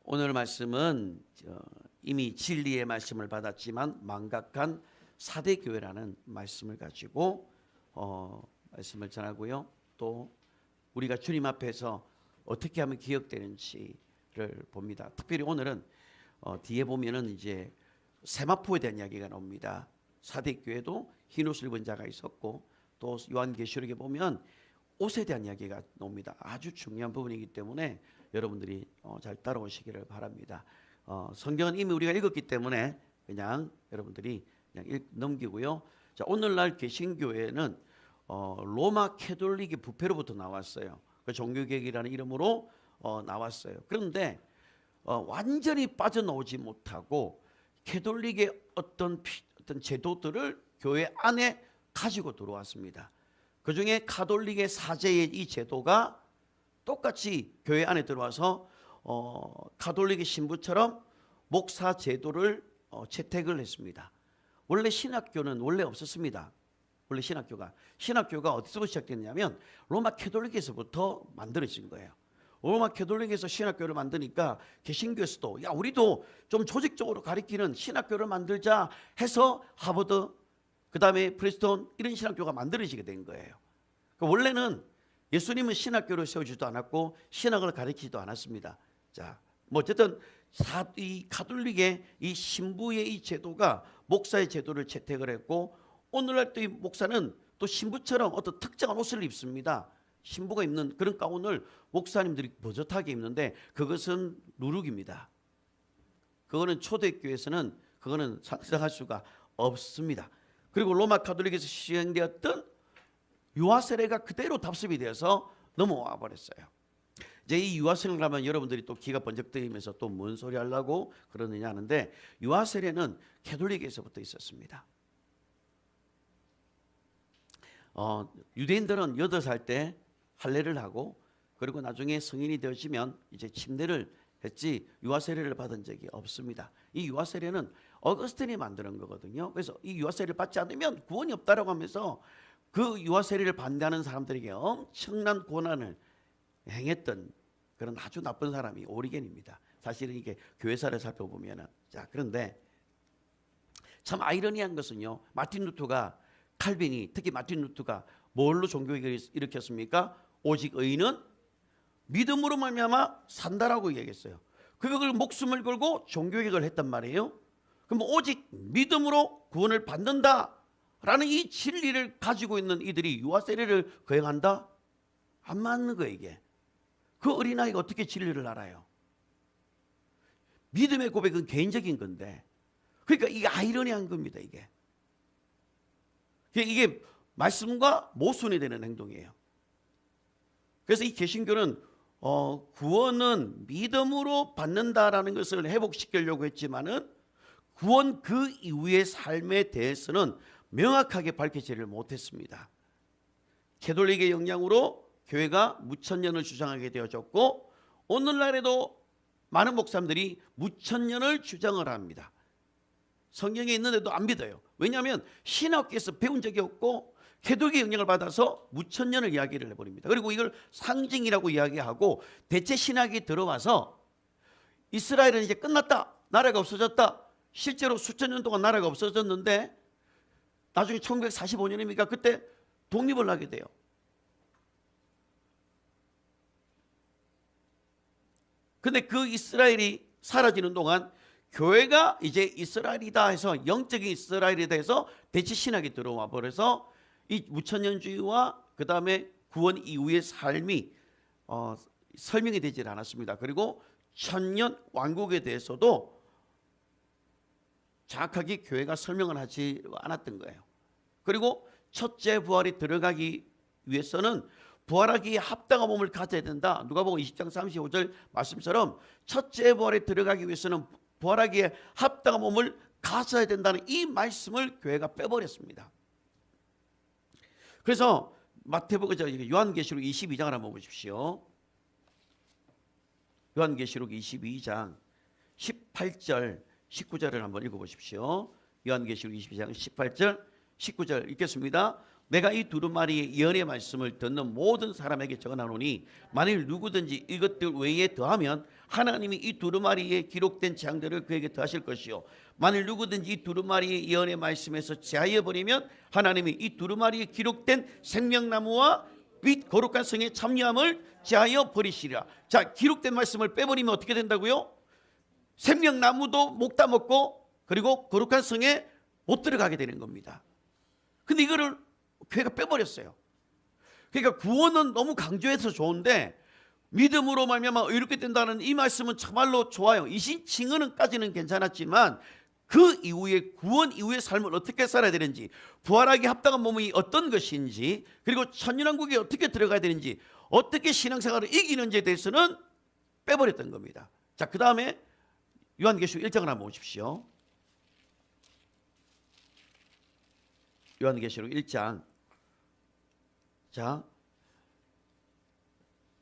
오늘 말씀은 이미 진리의 말씀을 받았지만 망각한 사대교회라는 말씀을 가지고 말씀을 전하고요. 또 우리가 주님 앞에서 어떻게 하면 기억되는지를 봅니다. 특별히 오늘은 뒤에 보면은 이제 세마포에 대한 이야기가 나옵니다. 사대교회도 흰 옷을 입은 자가 있었고, 또 요한계시록에 보면 옷에 대한 이야기가 나옵니다. 아주 중요한 부분이기 때문에 여러분들이 잘 따라오시기를 바랍니다. 성경은 이미 우리가 읽었기 때문에 그냥 여러분들이 그냥 넘기고요. 자, 오늘날 개신교회는 로마 캐톨릭의 부패로부터 나왔어요. 그 종교개혁이라는 이름으로 나왔어요. 그런데 완전히 빠져나오지 못하고 캐톨릭의 어떤 제도들을 교회 안에 가지고 들어왔습니다. 그 중에 가톨릭의 사제의 이 제도가 똑같이 교회 안에 들어와서 가톨릭의 신부처럼 목사 제도를 채택을 했습니다. 원래 신학교는 원래 없었습니다. 원래 신학교가 어디서 시작됐냐면 로마 캐톨릭에서부터 만들어진 거예요. 로마 캐톨릭에서 신학교를 만드니까 개신교에서도 야 우리도 좀 조직적으로 가리키는 신학교를 만들자 해서 하버드 그 다음에 프리스톤 이런 신학교가 만들어지게 된 거예요. 원래는 예수님은 신학교를 세우지도 않았고 신학을 가르치지도 않았습니다. 자, 뭐 어쨌든 이 가톨릭의 이 신부의 이 제도가 목사의 제도를 채택을 했고, 오늘날 또 이 목사는 또 신부처럼 어떤 특정한 옷을 입습니다. 신부가 입는 그런 가운을 목사님들이 버젓하게 입는데 그것은 누룩입니다. 그거는 초대교회에서는 그거는 상상할 수가 없습니다. 그리고 로마 가톨릭에서 시행되었던 유아세례가 그대로 답습이 되어서 넘어와 버렸어요. 이제 이 유아세례를 하면 여러분들이 또 귀가 번쩍 뜨이면서 또 뭔 소리 하려고 그러느냐 하는데, 유아세례는 캐톨릭에서부터 있었습니다. 유대인들은 8살 때 할례를 하고 그리고 나중에 성인이 되어지면 이제 침례를 했지 유아세례를 받은 적이 없습니다. 이 유아세례는 어거스틴이 만드는 거거든요. 그래서 이 유아세례를 받지 않으면 구원이 없다라고 하면서 그 유아세례를 반대하는 사람들에게 엄청난 고난을 행했던 그런 아주 나쁜 사람이 오리겐입니다. 사실은 이게 교회사를 살펴보면은. 자, 그런데 참 아이러니한 것은요, 마틴 루터가 칼빈이 특히 마틴 루터가 뭘로 종교개혁을 일으켰습니까? 오직 의인은 믿음으로 말미암아 산다라고 얘기했어요. 그걸 목숨을 걸고 종교개혁을 했단 말이에요. 그럼 오직 믿음으로 구원을 받는다라는 이 진리를 가지고 있는 이들이 유아세례를 거행한다? 안 맞는 거예요, 이게. 그 어린아이가 어떻게 진리를 알아요? 믿음의 고백은 개인적인 건데, 그러니까 이게 아이러니한 겁니다, 이게. 이게 말씀과 모순이 되는 행동이에요. 그래서 이 개신교는 구원은 믿음으로 받는다라는 것을 회복시키려고 했지만은 구원 그 이후의 삶에 대해서는 명확하게 밝히지를 못했습니다. 캐톨릭의 영향으로 교회가 무천년을 주장하게 되어졌고, 오늘날에도 많은 목사님들이 무천년을 주장을 합니다. 성경에 있는데도 안 믿어요. 왜냐하면 신학교에서 배운 적이 없고 캐톨릭의 영향을 받아서 무천년을 이야기를 해버립니다. 그리고 이걸 상징이라고 이야기하고 대체 신학이 들어와서 이스라엘은 이제 끝났다, 나라가 없어졌다. 실제로 수천 년 동안 나라가 없어졌는데 나중에 1945년입니까? 그때 독립을 하게 돼요. 근데 그 이스라엘이 사라지는 동안 교회가 이제 이스라엘이다 해서 영적인 이스라엘이다 해서 대체 신학이 들어와 버려서 이 무천년주의와 그 다음에 구원 이후의 삶이 설명이 되질 않았습니다. 그리고 천년 왕국에 대해서도 정확하게 교회가 설명을 하지 않았던 거예요. 그리고 첫째 부활이 들어가기 위해서는 부활하기에 합당한 몸을 가져야 된다. 누가복음 20장 35절 말씀처럼 첫째 부활에 들어가기 위해서는 부활하기에 합당한 몸을 가져야 된다는 이 말씀을 교회가 빼버렸습니다. 그래서 요한계시록 22장을 한번 보십시오. 요한계시록 22장 18절 19절을 한번 읽어보십시오. 요한계시록 22장 18절 19절 읽겠습니다. 내가 이 두루마리의 예언의 말씀을 듣는 모든 사람에게 적어놔노니 만일 누구든지 이것들 외에 더하면 하나님이 이 두루마리에 기록된 재앙들을 그에게 더하실 것이요 만일 누구든지 이 두루마리의 예언의 말씀에서 제하여 버리면 하나님이 이 두루마리에 기록된 생명나무와 및 거룩한 성의 참여함을 제하여 버리시리라. 자, 기록된 말씀을 빼버리면 어떻게 된다고요? 생명나무도 못 따먹고 그리고 거룩한 성에 못 들어가게 되는 겁니다. 근데 이거를 교회가 빼버렸어요. 그러니까 구원은 너무 강조해서 좋은데 믿음으로 말미암아 이렇게 된다는 이 말씀은 정말로 좋아요. 이신칭언까지는 괜찮았지만 그 이후에 구원 이후의 삶을 어떻게 살아야 되는지, 부활하기 합당한 몸이 어떤 것인지, 그리고 천년왕국에 어떻게 들어가야 되는지, 어떻게 신앙생활을 이기는지에 대해서는 빼버렸던 겁니다. 자, 그 다음에 요한계시록 1장을 한번 보십시오. 요한계시록 1장, 자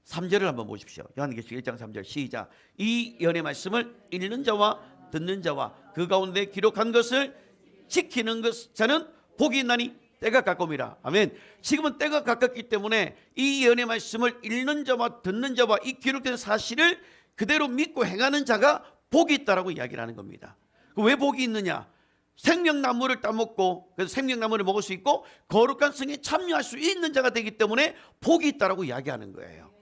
3절을 한번 보십시오. 요한계시록 1장 3절 시작. 이 예언의 말씀을 읽는 자와 듣는 자와 그 가운데 기록한 것을 지키는 자는 복이 있나니 때가 가까움이라. 아멘. 지금은 때가 가깝기 때문에 이 예언의 말씀을 읽는 자와 듣는 자와 이 기록된 사실을 그대로 믿고 행하는 자가 복이 있다라고 이야기를 하는 겁니다. 왜 복이 있느냐? 생명나무를 따먹고 그래서 생명나무를 먹을 수 있고 거룩한 성에 참여할 수 있는 자가 되기 때문에 복이 있다라고 이야기하는 거예요.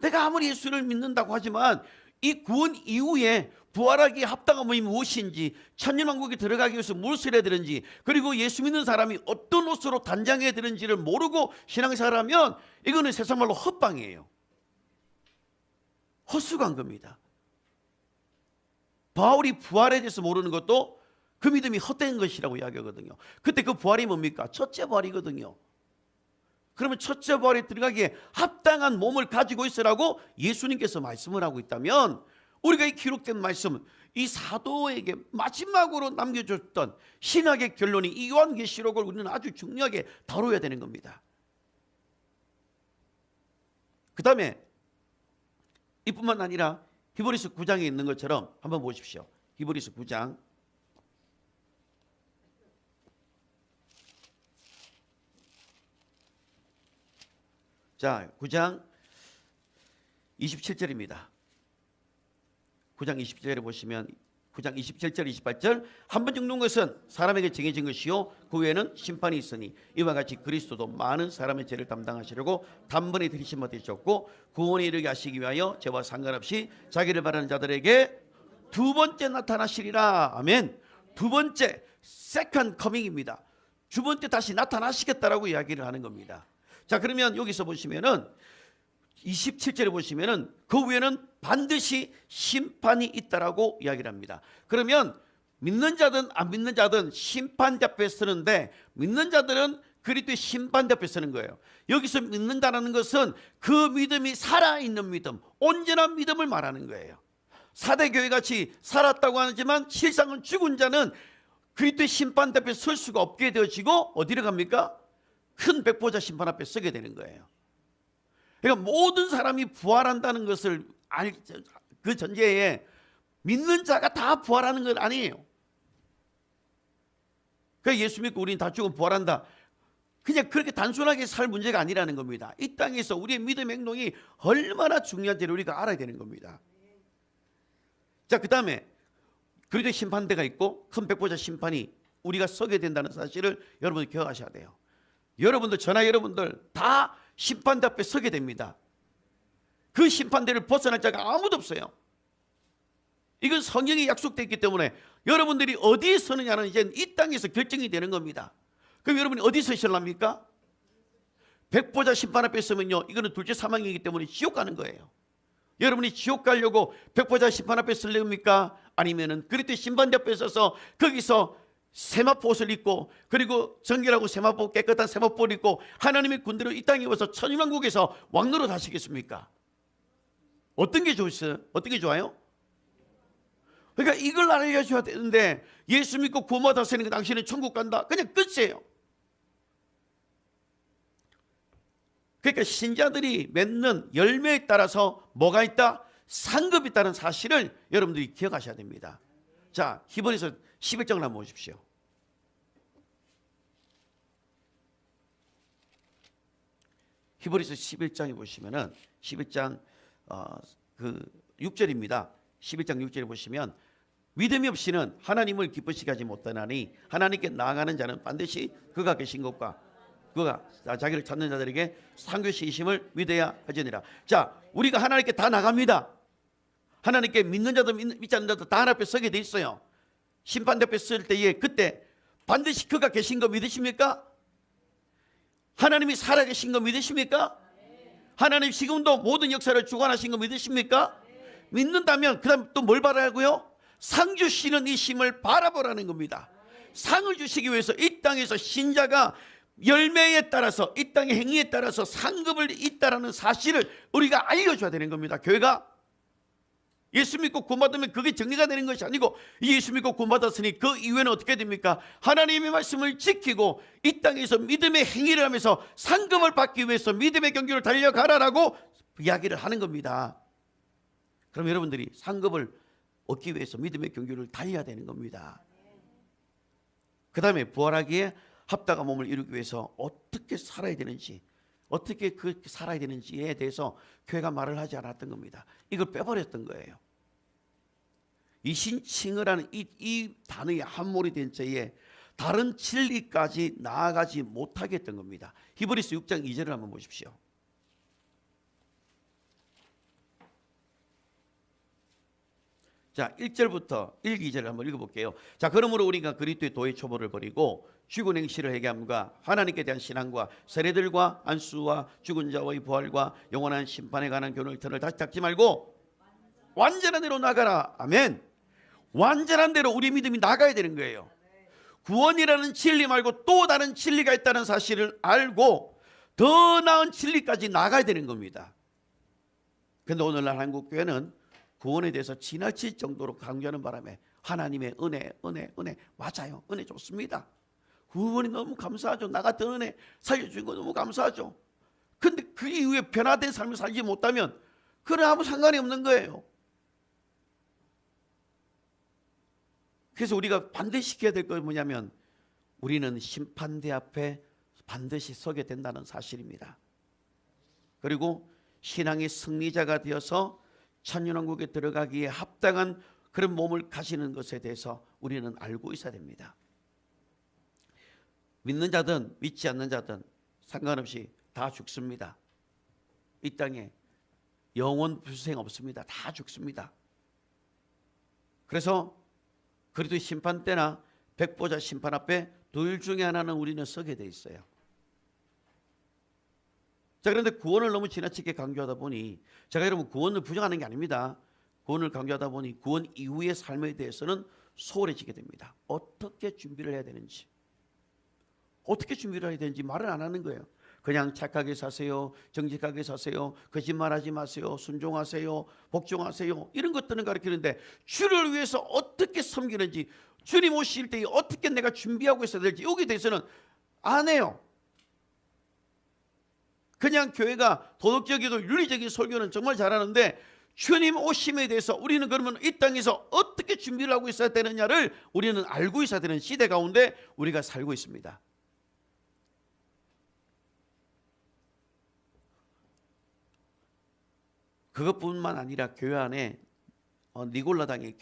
내가 아무리 예수를 믿는다고 하지만 이 구원 이후에 부활하기에 합당한 몸이 무엇인지, 천년왕국에 들어가기 위해서 무엇을 해야 되는지, 그리고 예수 믿는 사람이 어떤 옷으로 단장해야 되는지를 모르고 신앙생활하면 이거는 세상말로 헛방이에요. 헛수고한 겁니다. 바울이 부활에 대해서 모르는 것도 그 믿음이 헛된 것이라고 이야기하거든요. 그때 그 부활이 뭡니까? 첫째 부활이거든요. 그러면 첫째 부활에 들어가기에 합당한 몸을 가지고 있으라고 예수님께서 말씀을 하고 있다면 우리가 이 기록된 말씀, 이 사도에게 마지막으로 남겨줬던 신학의 결론이 이 요한계시록을 우리는 아주 중요하게 다뤄야 되는 겁니다. 그 다음에 이뿐만 아니라 히브리서 9장에 있는 것처럼 한번 보십시오. 히브리서 9장 자 9장 27절입니다. 9장 27절에 보시면 9장 27절 28절 한 번 죽는 것은 사람에게 정해진 것이요 그 후에는 심판이 있으니 이와 같이 그리스도도 많은 사람의 죄를 담당하시려고 단번에 들이심을 받으셨고 구원에 이르게 하시기 위하여 죄와 상관없이 자기를 바라는 자들에게 두 번째 나타나시리라. 아멘. 두 번째 세컨드 커밍입니다. 두 번째 다시 나타나시겠다라고 이야기를 하는 겁니다. 자, 그러면 여기서 보시면은 27절에 보시면은 그 후에는 반드시 심판이 있다라고 이야기를 합니다. 그러면 믿는 자든 안 믿는 자든 심판대 앞에 서는데 믿는 자들은 그리스도의 심판대 앞에 서는 거예요. 여기서 믿는다라는 것은 그 믿음이 살아있는 믿음, 온전한 믿음을 말하는 거예요. 사대교회 같이 살았다고 하지만 실상은 죽은 자는 그리스도의 심판대 앞에 설 수가 없게 되어지고 어디로 갑니까? 큰 백보자 심판 앞에 서게 되는 거예요. 그러니까 모든 사람이 부활한다는 것을 그 전제에 믿는 자가 다 부활하는 건 아니에요. 그러니까 예수 믿고 우리는 다 죽으면 부활한다. 그냥 그렇게 단순하게 살 문제가 아니라는 겁니다. 이 땅에서 우리의 믿음 행동이 얼마나 중요한지를 우리가 알아야 되는 겁니다. 자, 그 다음에 그리고 심판대가 있고 큰 백보자 심판이 우리가 서게 된다는 사실을 여러분들 기억하셔야 돼요. 여러분들 저나 여러분들 다 심판대 앞에 서게 됩니다. 그 심판대를 벗어날 자가 아무도 없어요. 이건 성경에 약속되어 있기 때문에 여러분들이 어디에 서느냐는 이제 이 땅에서 결정이 되는 겁니다. 그럼 여러분이 어디서 서실랍니까? 백보자 심판 앞에 서면요, 이거는 둘째 사망이기 때문에 지옥 가는 거예요. 여러분이 지옥 가려고 백보자 심판 앞에 설립니까? 아니면은 그리스도의 심판대 앞에 서서 거기서 세마포옷을 입고 그리고 정결하고 세마포 깨끗한 세마포를 입고 하나님의 군대로 이 땅에 와서 천년왕국에서 왕노릇 하시겠습니까? 어떤 게 좋으세요? 어떤 게 좋아요? 그러니까 이걸 알아야셔야 되는데 예수 믿고 구원받았으니까 당신은 천국 간다. 그냥 끝이에요. 그러니까 신자들이 맺는 열매에 따라서 뭐가 있다? 상급이 있다는 사실을 여러분들이 기억하셔야 됩니다. 자, 히브리서 11장을 한번 보십시오. 히브리서 11장에 보시면은 11장 그 6절입니다. 11장 6절에 보시면 믿음이 없이는 하나님을 기쁘시게 하지 못하나니 하나님께 나아가는 자는 반드시 그가 계신 것과 그가 자기를 찾는 자들에게 상교시심을 믿어야 하지니라. 자, 우리가 하나님께 다 나갑니다. 하나님께 믿는 자도 믿지 않는 자도 다 하나님 앞에 서게 돼 있어요. 심판대 앞에 설 때에 그때 반드시 그가 계신 거 믿으십니까? 하나님이 살아계신 거 믿으십니까? 하나님 지금도 모든 역사를 주관하신 거 믿으십니까? 믿는다면 그 다음 또 뭘 바라고요? 상 주시는 이 심을 바라보라는 겁니다. 상을 주시기 위해서 이 땅에서 신자가 열매에 따라서 이 땅의 행위에 따라서 상급을 있다라는 사실을 우리가 알려줘야 되는 겁니다. 교회가 예수 믿고 구원받으면 그게 정리가 되는 것이 아니고 예수 믿고 구원받았으니 그 이후에는 어떻게 됩니까? 하나님의 말씀을 지키고 이 땅에서 믿음의 행위를 하면서 상급을 받기 위해서 믿음의 경주를 달려가라라고 이야기를 하는 겁니다. 그럼 여러분들이 상급을 얻기 위해서 믿음의 경주를 달려야 되는 겁니다. 그 다음에 부활하기에 합당한 몸을 이루기 위해서 어떻게 살아야 되는지, 어떻게 그렇게 살아야 되는지에 대해서 교회가 말을 하지 않았던 겁니다. 이걸 빼버렸던 거예요. 이 신칭의라는 이 단어의 함몰이 된 채에 다른 진리까지 나아가지 못하게 했던 겁니다. 히브리서 6장 2절을 한번 보십시오. 자, 1절부터 1, 2절을 한번 읽어볼게요. 자, 그러므로 우리가 그리스도의 도의 초보를 버리고 죽은 행실을 회개함과 하나님께 대한 신앙과 세례들과 안수와 죽은 자와의 부활과 영원한 심판에 관한 교훈을 다시 닦지 말고 완전한 대로 나가라. 아멘. 완전한 대로 우리 믿음이 나가야 되는 거예요. 구원이라는 진리 말고 또 다른 진리가 있다는 사실을 알고 더 나은 진리까지 나가야 되는 겁니다. 그런데 오늘날 한국교회는 구원에 대해서 지나칠 정도로 강조하는 바람에 하나님의 은혜 맞아요. 은혜 좋습니다. 구원이 너무 감사하죠. 나 같은 은혜 살려주신 거 너무 감사하죠. 근데 그 이후에 변화된 삶을 살지 못하면 그건 아무 상관이 없는 거예요. 그래서 우리가 반드시 지켜야 될 건 뭐냐면 우리는 심판대 앞에 반드시 서게 된다는 사실입니다. 그리고 신앙의 승리자가 되어서 천년왕국에 들어가기에 합당한 그런 몸을 가지는 것에 대해서 우리는 알고 있어야 됩니다. 믿는 자든 믿지 않는 자든 상관없이 다 죽습니다. 이 땅에 영원 불생 없습니다. 다 죽습니다. 그래서 그래도 심판 때나 백보자 심판 앞에 둘 중에 하나는 우리는 서게 돼 있어요. 자, 그런데 구원을 너무 지나치게 강조하다 보니 제가 여러분 구원을 부정하는 게 아닙니다. 구원을 강조하다 보니 구원 이후의 삶에 대해서는 소홀해지게 됩니다. 어떻게 준비를 해야 되는지, 어떻게 준비를 해야 되는지 말을 안 하는 거예요. 그냥 착하게 사세요, 정직하게 사세요, 거짓말하지 마세요, 순종하세요, 복종하세요, 이런 것들은 가르치는데 주를 위해서 어떻게 섬기는지, 주님 오실 때 어떻게 내가 준비하고 있어야 될지 여기에 대해서는 안 해요. 그냥 교회가 도덕적이고 윤리적인 설교는 정말 잘하는데 주님 오심에 대해서 우리는 그러면 이 땅에서 어떻게 준비를 하고 있어야 되느냐를 우리는 알고 있어야 되는 시대 가운데 우리가 살고 있습니다. 그것뿐만 아니라 교회 안에 니골라당의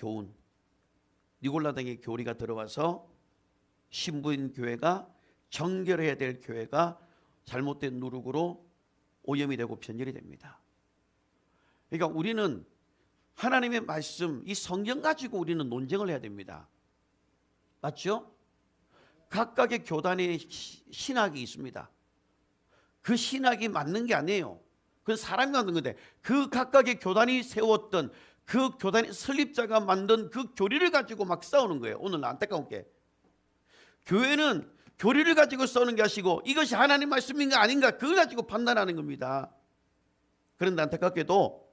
교리가 들어와서 신부인 교회가 정결해야 될 교회가 잘못된 누룩으로 오염이 되고 변질이 됩니다. 그러니까 우리는 하나님의 말씀, 이 성경 가지고 우리는 논쟁을 해야 됩니다. 맞죠? 각각의 교단의 신학이 있습니다. 그 신학이 맞는 게 아니에요. 그건 사람이 만든 건데 그 각각의 교단이 세웠던 그 교단의 설립자가 만든 그 교리를 가지고 막 싸우는 거예요. 오늘 안타까운 게 교회는 교리를 가지고 싸우는 게 아니고 이것이 하나님 말씀인가 아닌가 그걸 가지고 판단하는 겁니다. 그런데 안타깝게도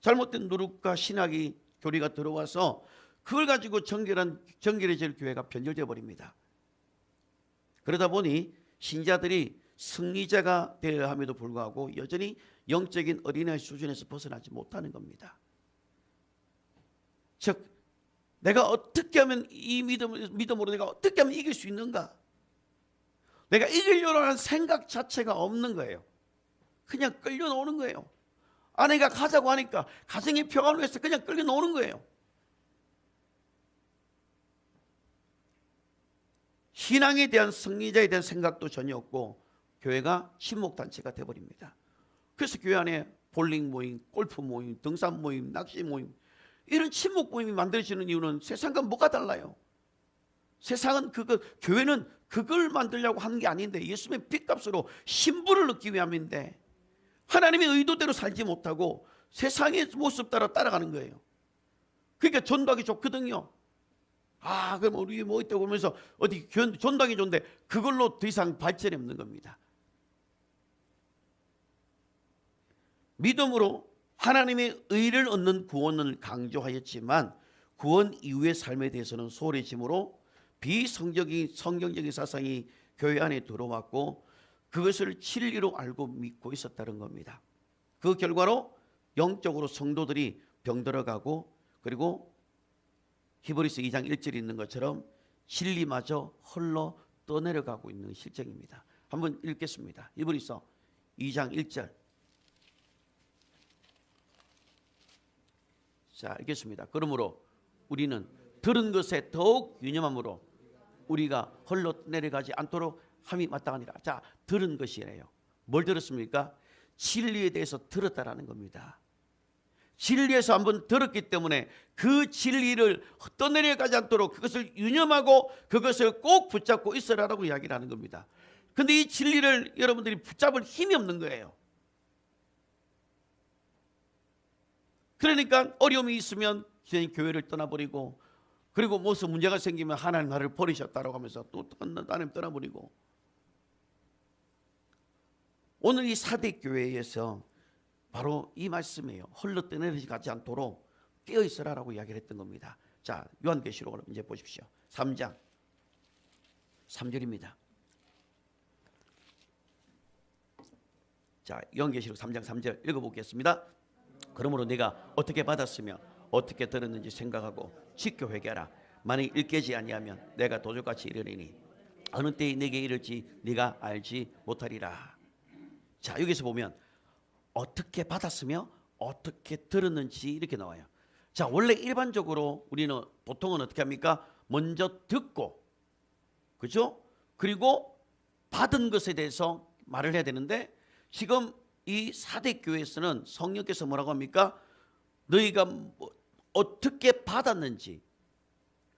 잘못된 누룩과 신학이 교리가 들어와서 그걸 가지고 정결해질 교회가 변절되어 버립니다. 그러다 보니 신자들이 승리자가 되어야 함에도 불구하고 여전히 영적인 어린아이 수준에서 벗어나지 못하는 겁니다. 즉 내가 어떻게 하면 이 믿음으로 내가 어떻게 하면 이길 수 있는가, 내가 이기려고 하는 생각 자체가 없는 거예요. 그냥 끌려 나오는 거예요. 아내가 가자고 하니까 가정의 평화를 위해서 그냥 끌려 나오는 거예요. 신앙에 대한 승리자에 대한 생각도 전혀 없고 교회가 친목단체가 되어버립니다. 그래서 교회 안에 볼링 모임, 골프 모임, 등산 모임, 낚시 모임, 이런 친목 모임이 만들어지는 이유는 세상과 뭐가 달라요? 세상은 교회는 그걸 만들려고 하는 게 아닌데, 예수님의 핏값으로 신부를 얻기 위함인데 하나님의 의도대로 살지 못하고 세상의 모습 따라 따라가는 거예요. 그러니까 전도하기 좋거든요. 그럼 우리 뭐 있다고 하면서 어디 전도하기 좋은데 그걸로 더 이상 발전이 없는 겁니다. 믿음으로 하나님의 의를 얻는 구원을 강조하였지만 구원 이후의 삶에 대해서는 소홀해짐으로 비성경적인 사상이 교회 안에 들어왔고 그것을 진리로 알고 믿고 있었다는 겁니다. 그 결과로 영적으로 성도들이 병들어가고, 그리고 히브리서 2장 1절에 있는 것처럼 진리마저 헐러 떠내려가고 있는 실정입니다. 한번 읽겠습니다. 히브리서 2장 1절. 자, 읽겠습니다. 그러므로 우리는 들은 것에 더욱 유념함으로 우리가 헐러 내려가지 않도록 함이 마땅하니라. 자, 들은 것이래요. 뭘 들었습니까? 진리에 대해서 들었다라는 겁니다. 진리에서 한번 들었기 때문에 그 진리를 떠내려가지 않도록 그것을 유념하고 그것을 꼭 붙잡고 있으라라고 이야기를 하는 겁니다. 그런데 이 진리를 여러분들이 붙잡을 힘이 없는 거예요. 그러니까 어려움이 있으면 교회를 떠나버리고, 그리고 무슨 문제가 생기면 하나님 나를 버리셨다라고 하면서 또 하나님 떠나버리고. 오늘 이 사대 교회에서 바로 이 말씀이에요. 헐러 떠내려가지 않도록 깨어있으라라고 이야기를 했던 겁니다. 자, 요한계시록을 이제 보십시오. 3장 3절입니다. 자, 요한계시록 3장 3절 읽어보겠습니다. 그러므로 네가 어떻게 받았으며 어떻게 들었는지 생각하고 지켜 회개하라. 만일 읽게지 아니하면 내가 도적같이 이르리니 어느 때에 네게 이를지 네가 알지 못하리라. 자, 여기서 보면 어떻게 받았으며 어떻게 들었는지 이렇게 나와요. 자, 원래 일반적으로 우리는 보통은 어떻게 합니까? 먼저 듣고, 그죠? 그리고 받은 것에 대해서 말을 해야 되는데, 지금 이 사대 교회에서는 성령께서 뭐라고 합니까? 너희가 어떻게 받았는지,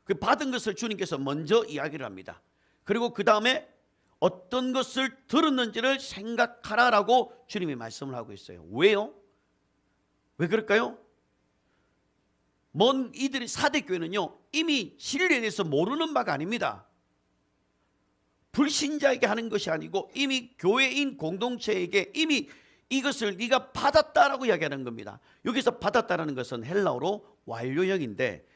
그 받은 것을 주님께서 먼저 이야기를 합니다. 그리고 그 다음에 어떤 것을 들었는지를 생각하라라고 주님이 말씀을 하고 있어요. 왜요? 왜 그럴까요? 이들이 사대 교회는요, 이미 진리에 대해서 모르는 바가 아닙니다. 불신자에게 하는 것이 아니고 이미 교회인 공동체에게 이미 이것을 네가 받았다라고 이야기하는 겁니다. 여기서 받았다라는 것은 헬라어로 완료형인데,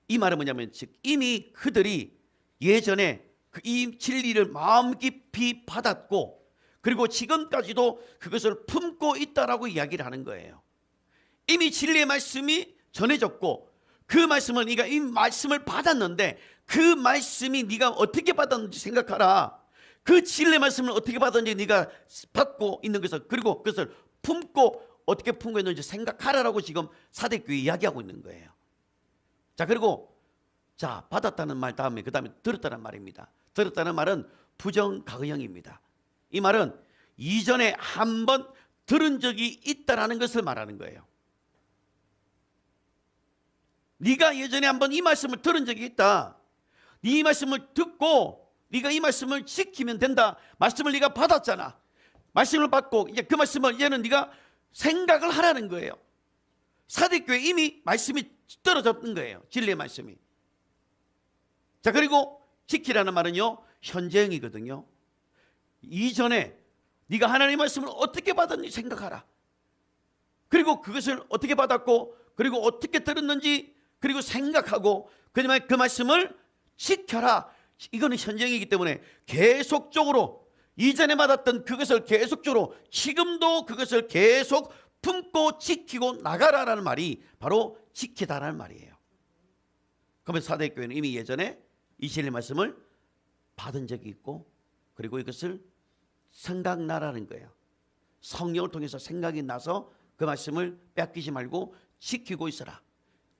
이 말은 뭐냐면 즉 이미 그들이 예전에 이 진리를 마음 깊이 받았고, 그리고 지금까지도 그것을 품고 있다라고 이야기를 하는 거예요. 이미 진리의 말씀이 전해졌고, 그 말씀을 네가 이 말씀을 받았는데 그 말씀이 네가 어떻게 받았는지 생각하라. 그 진리의 말씀을 어떻게 받았는지 네가 받고 있는 것을, 그리고 그것을 품고 어떻게 품고 있는지 생각하라라고 지금 사대교회 이야기하고 있는 거예요. 자, 그리고 자, 받았다는 말 다음에 그 다음에 들었다는 말입니다. 들었다는 말은 부정가의형입니다. 이 말은 이전에 한번 들은 적이 있다라는 것을 말하는 거예요. 네가 예전에 한번 이 말씀을 들은 적이 있다. 네 이 말씀을 듣고 네가 이 말씀을 지키면 된다. 말씀을 네가 받았잖아. 말씀을 받고 이제 그 말씀을 이제는 네가 생각을 하라는 거예요. 사대교회 이미 말씀이 떨어졌던 거예요. 진리의 말씀이. 자, 그리고 지키라는 말은요, 현재형이거든요. 이전에 네가 하나님의 말씀을 어떻게 받았는지 생각하라. 그리고 그것을 어떻게 받았고, 그리고 어떻게 들었는지, 그리고 생각하고, 그다음에 그 말씀을 지켜라. 이거는 현재이기 때문에 계속적으로 이전에 받았던 그것을 계속적으로 지금도 그것을 계속 품고 지키고 나가라라는 말이 바로 지키다라는 말이에요. 그러면 사대교회는 이미 예전에 이 진리의 말씀을 받은 적이 있고, 그리고 이것을 생각나라는 거예요. 성령을 통해서 생각이 나서 그 말씀을 뺏기지 말고 지키고 있어라.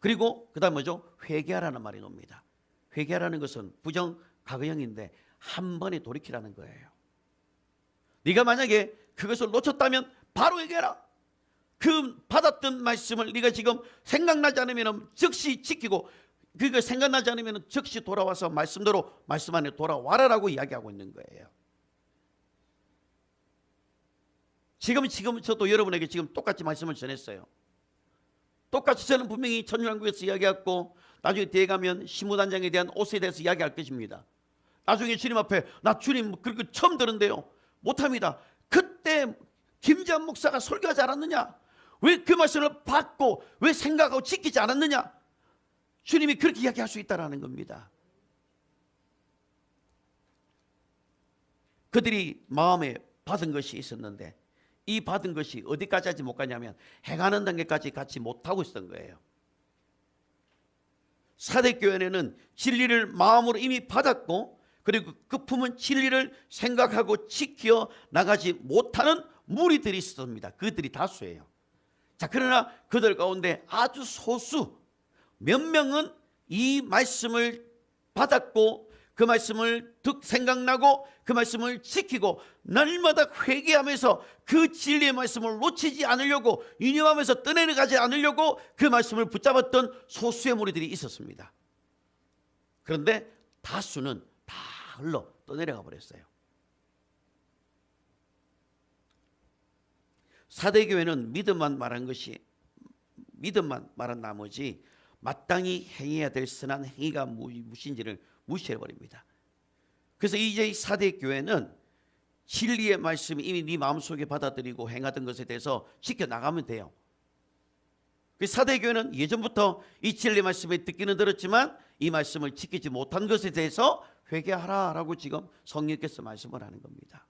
그리고 그 다음 뭐죠? 회개하라는 말이 나옵니다. 회개하라는 것은 부정 과거형인데 한 번에 돌이키라는 거예요. 네가 만약에 그것을 놓쳤다면 바로 회개하라. 그 받았던 말씀을 네가 지금 생각나지 않으면 즉시 지키고, 그거 생각나지 않으면 즉시 돌아와서 말씀대로 말씀 안에 돌아와라라고 이야기하고 있는 거예요. 지금 저도 여러분에게 지금 똑같이 말씀을 전했어요. 똑같이 저는 분명히 천주왕국에서 이야기했고, 나중에 뒤에 가면 신무단장에 대한 옷에 대해서 이야기할 것입니다. 나중에 주님 앞에 나 주님 그렇게 처음 들은데요, 못합니다. 그때 김재한 목사가 설교하지 않았느냐? 왜 그 말씀을 받고 왜 생각하고 지키지 않았느냐? 주님이 그렇게 이야기할 수 있다는 겁니다. 그들이 마음에 받은 것이 있었는데 이 받은 것이 어디까지 하지 못 가냐면 행하는 단계까지 같이 못하고 있었던 거예요. 사대교회는 진리를 마음으로 이미 받았고, 그리고 그 품은 진리를 생각하고 지켜 나가지 못하는 무리들이 있었습니다. 그들이 다수예요. 자, 그러나 그들 가운데 아주 소수 몇 명은 이 말씀을 받았고 그 말씀을 생각나고 그 말씀을 지키고 날마다 회개하면서 그 진리의 말씀을 놓치지 않으려고, 유념하면서 떠내려가지 않으려고 그 말씀을 붙잡았던 소수의 무리들이 있었습니다. 그런데 다수는 다 흘러 떠내려가 버렸어요. 사대교회는 믿음만 말한 나머지 마땅히 행해야 될 선한 행위가 무엇인지를 무시해버립니다. 그래서 이제 이 사대교회는 진리의 말씀이 이미 네 마음속에 받아들이고 행하던 것에 대해서 지켜나가면 돼요. 사대교회는 예전부터 이 진리 말씀에 듣기는 들었지만 이 말씀을 지키지 못한 것에 대해서 회개하라라고 지금 성령께서 말씀을 하는 겁니다.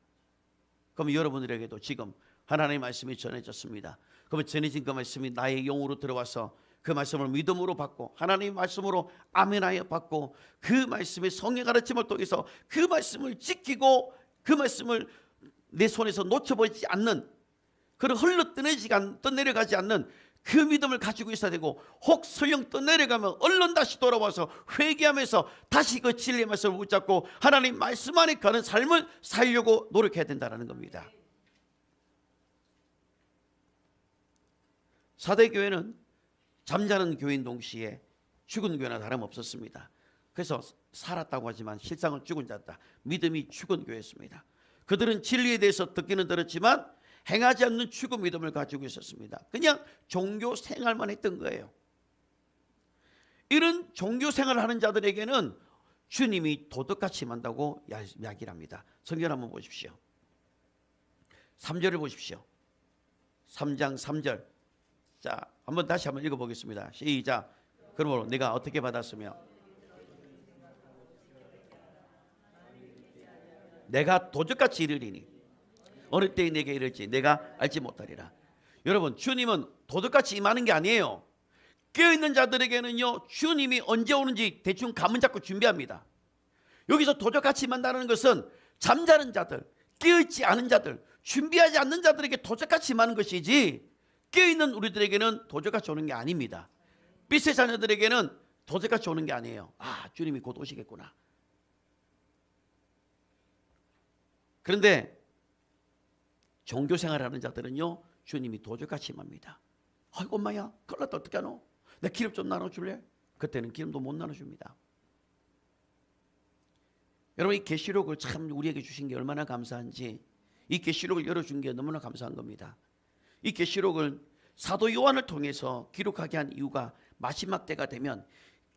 그럼 여러분들에게도 지금 하나님의 말씀이 전해졌습니다. 그러면 전해진 그 말씀이 나의 영으로 들어와서 그 말씀을 믿음으로 받고 하나님의 말씀으로 아멘하여 받고 그 말씀의 성령 가르침을 통해서 그 말씀을 지키고 그 말씀을 내 손에서 놓쳐버리지 않는, 그런 흘러 떠내려가지 않는 그 믿음을 가지고 있어야 되고, 혹 설령 떠내려가면 얼른 다시 돌아와서 회개하면서 다시 그 진리의 말씀을 붙잡고 하나님 말씀 안에 가는 삶을 살려고 노력해야 된다는 겁니다. 사대교회는 잠자는 교인 동시에 죽은 교회나 다름없었습니다. 그래서 살았다고 하지만 실상은 죽은 자다. 믿음이 죽은 교회였습니다. 그들은 진리에 대해서 듣기는 들었지만 행하지 않는 죽은 믿음을 가지고 있었습니다. 그냥 종교 생활만 했던 거예요. 이런 종교 생활을 하는 자들에게는 주님이 도덕같이 만다고 이야기를 합니다. 성경 한번 보십시오. 3절을 보십시오. 3장 3절. 자, 다시 한번 읽어보겠습니다. 시작. 그러므로 내가 어떻게 받았으며 내가 도적같이 이르리니 어느 때에 내게 이를지 내가 알지 못하리라. 여러분, 주님은 도적같이 임하는 게 아니에요. 깨어있는 자들에게는요, 주님이 언제 오는지 대충 감은 잡고 준비합니다. 여기서 도적같이 임한다는 것은 잠자는 자들, 깨어있지 않은 자들, 준비하지 않는 자들에게 도적같이 임하는 것이지, 깨어있는 우리들에게는 도적같이 오는 게 아닙니다. 빛의 자녀들에게는 도적같이 오는 게 아니에요. 아, 주님이 곧 오시겠구나. 그런데 종교생활하는 자들은요, 주님이 도적같이 임합니다. 아이고 엄마야, 큰일 났다, 어떻게 하노? 내 기름 좀 나눠줄래? 그때는 기름도 못 나눠줍니다. 여러분, 이 계시록을 참 우리에게 주신 게 얼마나 감사한지, 이 계시록을 열어준 게 너무나 감사한 겁니다. 이 계시록을 사도 요한을 통해서 기록하게 한 이유가 마지막 때가 되면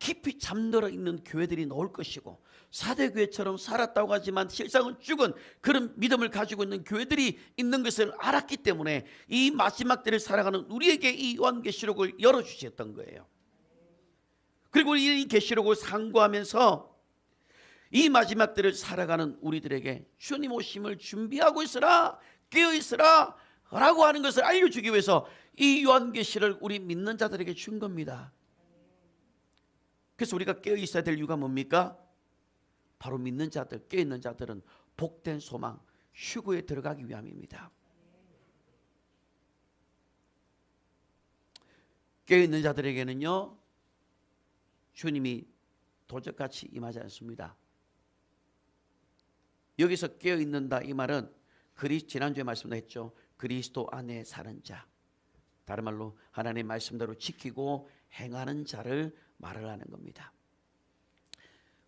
깊이 잠들어 있는 교회들이 나올 것이고, 사대교회처럼 살았다고 하지만 실상은 죽은 그런 믿음을 가지고 있는 교회들이 있는 것을 알았기 때문에 이 마지막 때를 살아가는 우리에게 이 요한계시록을 열어주셨던 거예요. 그리고 이 계시록을 상고하면서 이 마지막 때를 살아가는 우리들에게 주님 오심을 준비하고 있으라, 깨어 있으라 라고 하는 것을 알려주기 위해서 이 요한계시를 우리 믿는 자들에게 준 겁니다. 그래서 우리가 깨어 있어야 될 이유가 뭡니까? 바로 믿는 자들, 깨어 있는 자들은 복된 소망, 휴거에 들어가기 위함입니다. 깨어있는 자들에게는요 주님이 도적같이 임하지 않습니다. 여기서 깨어있는다 이 말은 지난주에 말씀도 했죠. 그리스도 안에 사는 자, 다른 말로 하나님의 말씀대로 지키고 행하는 자를 말을 하는 겁니다.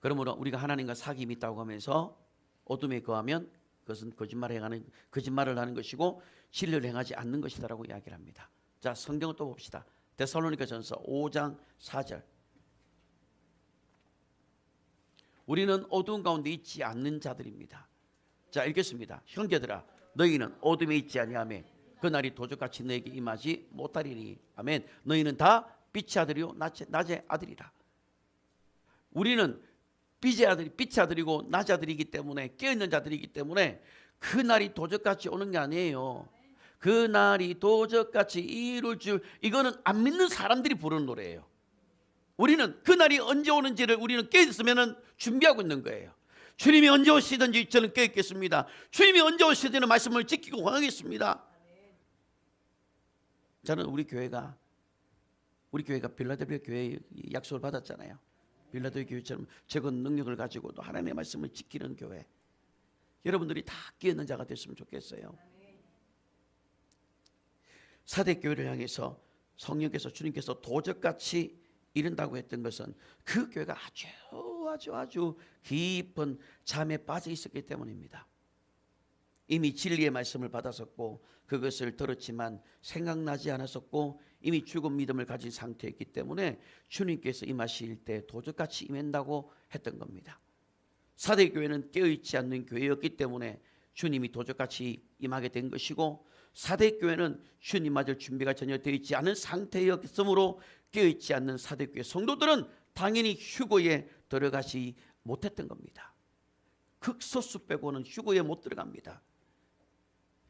그러므로 우리가 하나님과 사귐이 있다고 하면서 어둠에 거하면 그것은 거짓말을 하는 것이고 진리를 행하지 않는 것이다라고 이야기를 합니다. 자, 성경을 또 봅시다. 데살로니가전서 5장 4절. 우리는 어두운 가운데 있지 않는 자들입니다. 자, 읽겠습니다. 형제들아, 너희는 어둠에 있지 아니하며 그날이 도적같이 너에게 임하지 못하리니. 아멘. 너희는 다 빛의 아들이요 낮의 아들이라. 우리는 빛의 아들이고 낮의 아들이기 때문에, 깨어있는 자들이기 때문에 그날이 도적같이 오는 게 아니에요. 그날이 도적같이 이룰 줄, 이거는 안 믿는 사람들이 부르는 노래예요. 우리는 그날이 언제 오는지를 우리는 깨어있으면 준비하고 있는 거예요. 주님이 언제 오시든지 저는 깨어있겠습니다. 주님이 언제 오시든지 말씀을 지키고 원하겠습니다. 저는 우리 교회가 빌라델피아 교회의 약속을 받았잖아요. 빌라델피아 교회처럼 적은 능력을 가지고도 하나님의 말씀을 지키는 교회. 여러분들이 다 깨어있는 자가 됐으면 좋겠어요. 사대교회를 향해서 성령께서 주님께서 도적같이 이른다고 했던 것은 그 교회가 아주 깊은 잠에 빠져 있었기 때문입니다. 이미 진리의 말씀을 받았었고 그것을 들었지만 생각나지 않았었고 이미 죽은 믿음을 가진 상태였기 때문에 주님께서 임하실 때 도적같이 임한다고 했던 겁니다. 사대교회는 깨어있지 않는 교회였기 때문에 주님이 도적같이 임하게 된 것이고, 사대교회는 주님 맞을 준비가 전혀 되어 있지 않은 상태였으므로 깨어있지 않는 사대교회 성도들은 당연히 휴거에 들어가지 못했던 겁니다. 극소수 빼고는 휴거에 못 들어갑니다.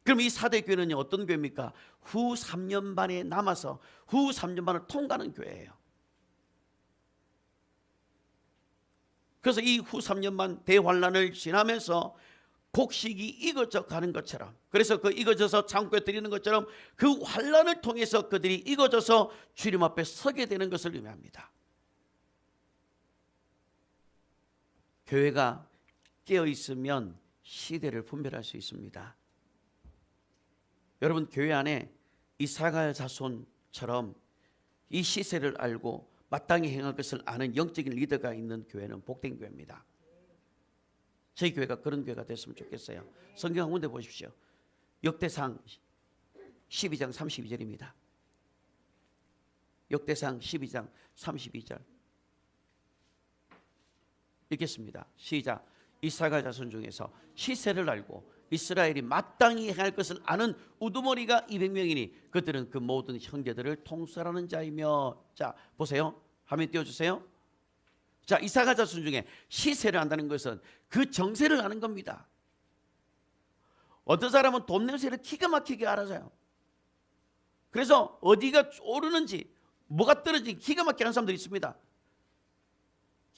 그럼 이 사대교회는 어떤 교회입니까? 후 3년 반에 남아서 후 3년 반을 통과하는 교회예요. 그래서 이 후 3년 반 대환란을 지나면서 곡식이 익어져 가는 것처럼, 그래서 그 익어져서 창고에 들이는 것처럼 그 환란을 통해서 그들이 익어져서 주님 앞에 서게 되는 것을 의미합니다. 교회가 깨어 있으면 시대를 분별할 수 있습니다. 여러분, 교회 안에 이사갈 자손처럼 이 시세를 알고 마땅히 행할 것을 아는 영적인 리더가 있는 교회는 복된 교회입니다. 저희 교회가 그런 교회가 됐으면 좋겠어요. 성경 한 군데 보십시오. 역대상 12장 32절입니다. 역대상 12장 32절 읽겠습니다. 시작. 이사갈 자손 중에서 시세를 알고 이스라엘이 마땅히 행할 것을 아는 우두머리가 200명이니 그들은 그 모든 형제들을 통솔하는 자이며. 자, 보세요. 화면 띄워주세요. 자, 이사갈 자손 중에 시세를 안다는 것은 그 정세를 아는 겁니다. 어떤 사람은 돈 냄새를 기가 막히게 알아서요. 그래서 어디가 오르는지 뭐가 떨어지는지 기가 막히게 하는 사람들이 있습니다.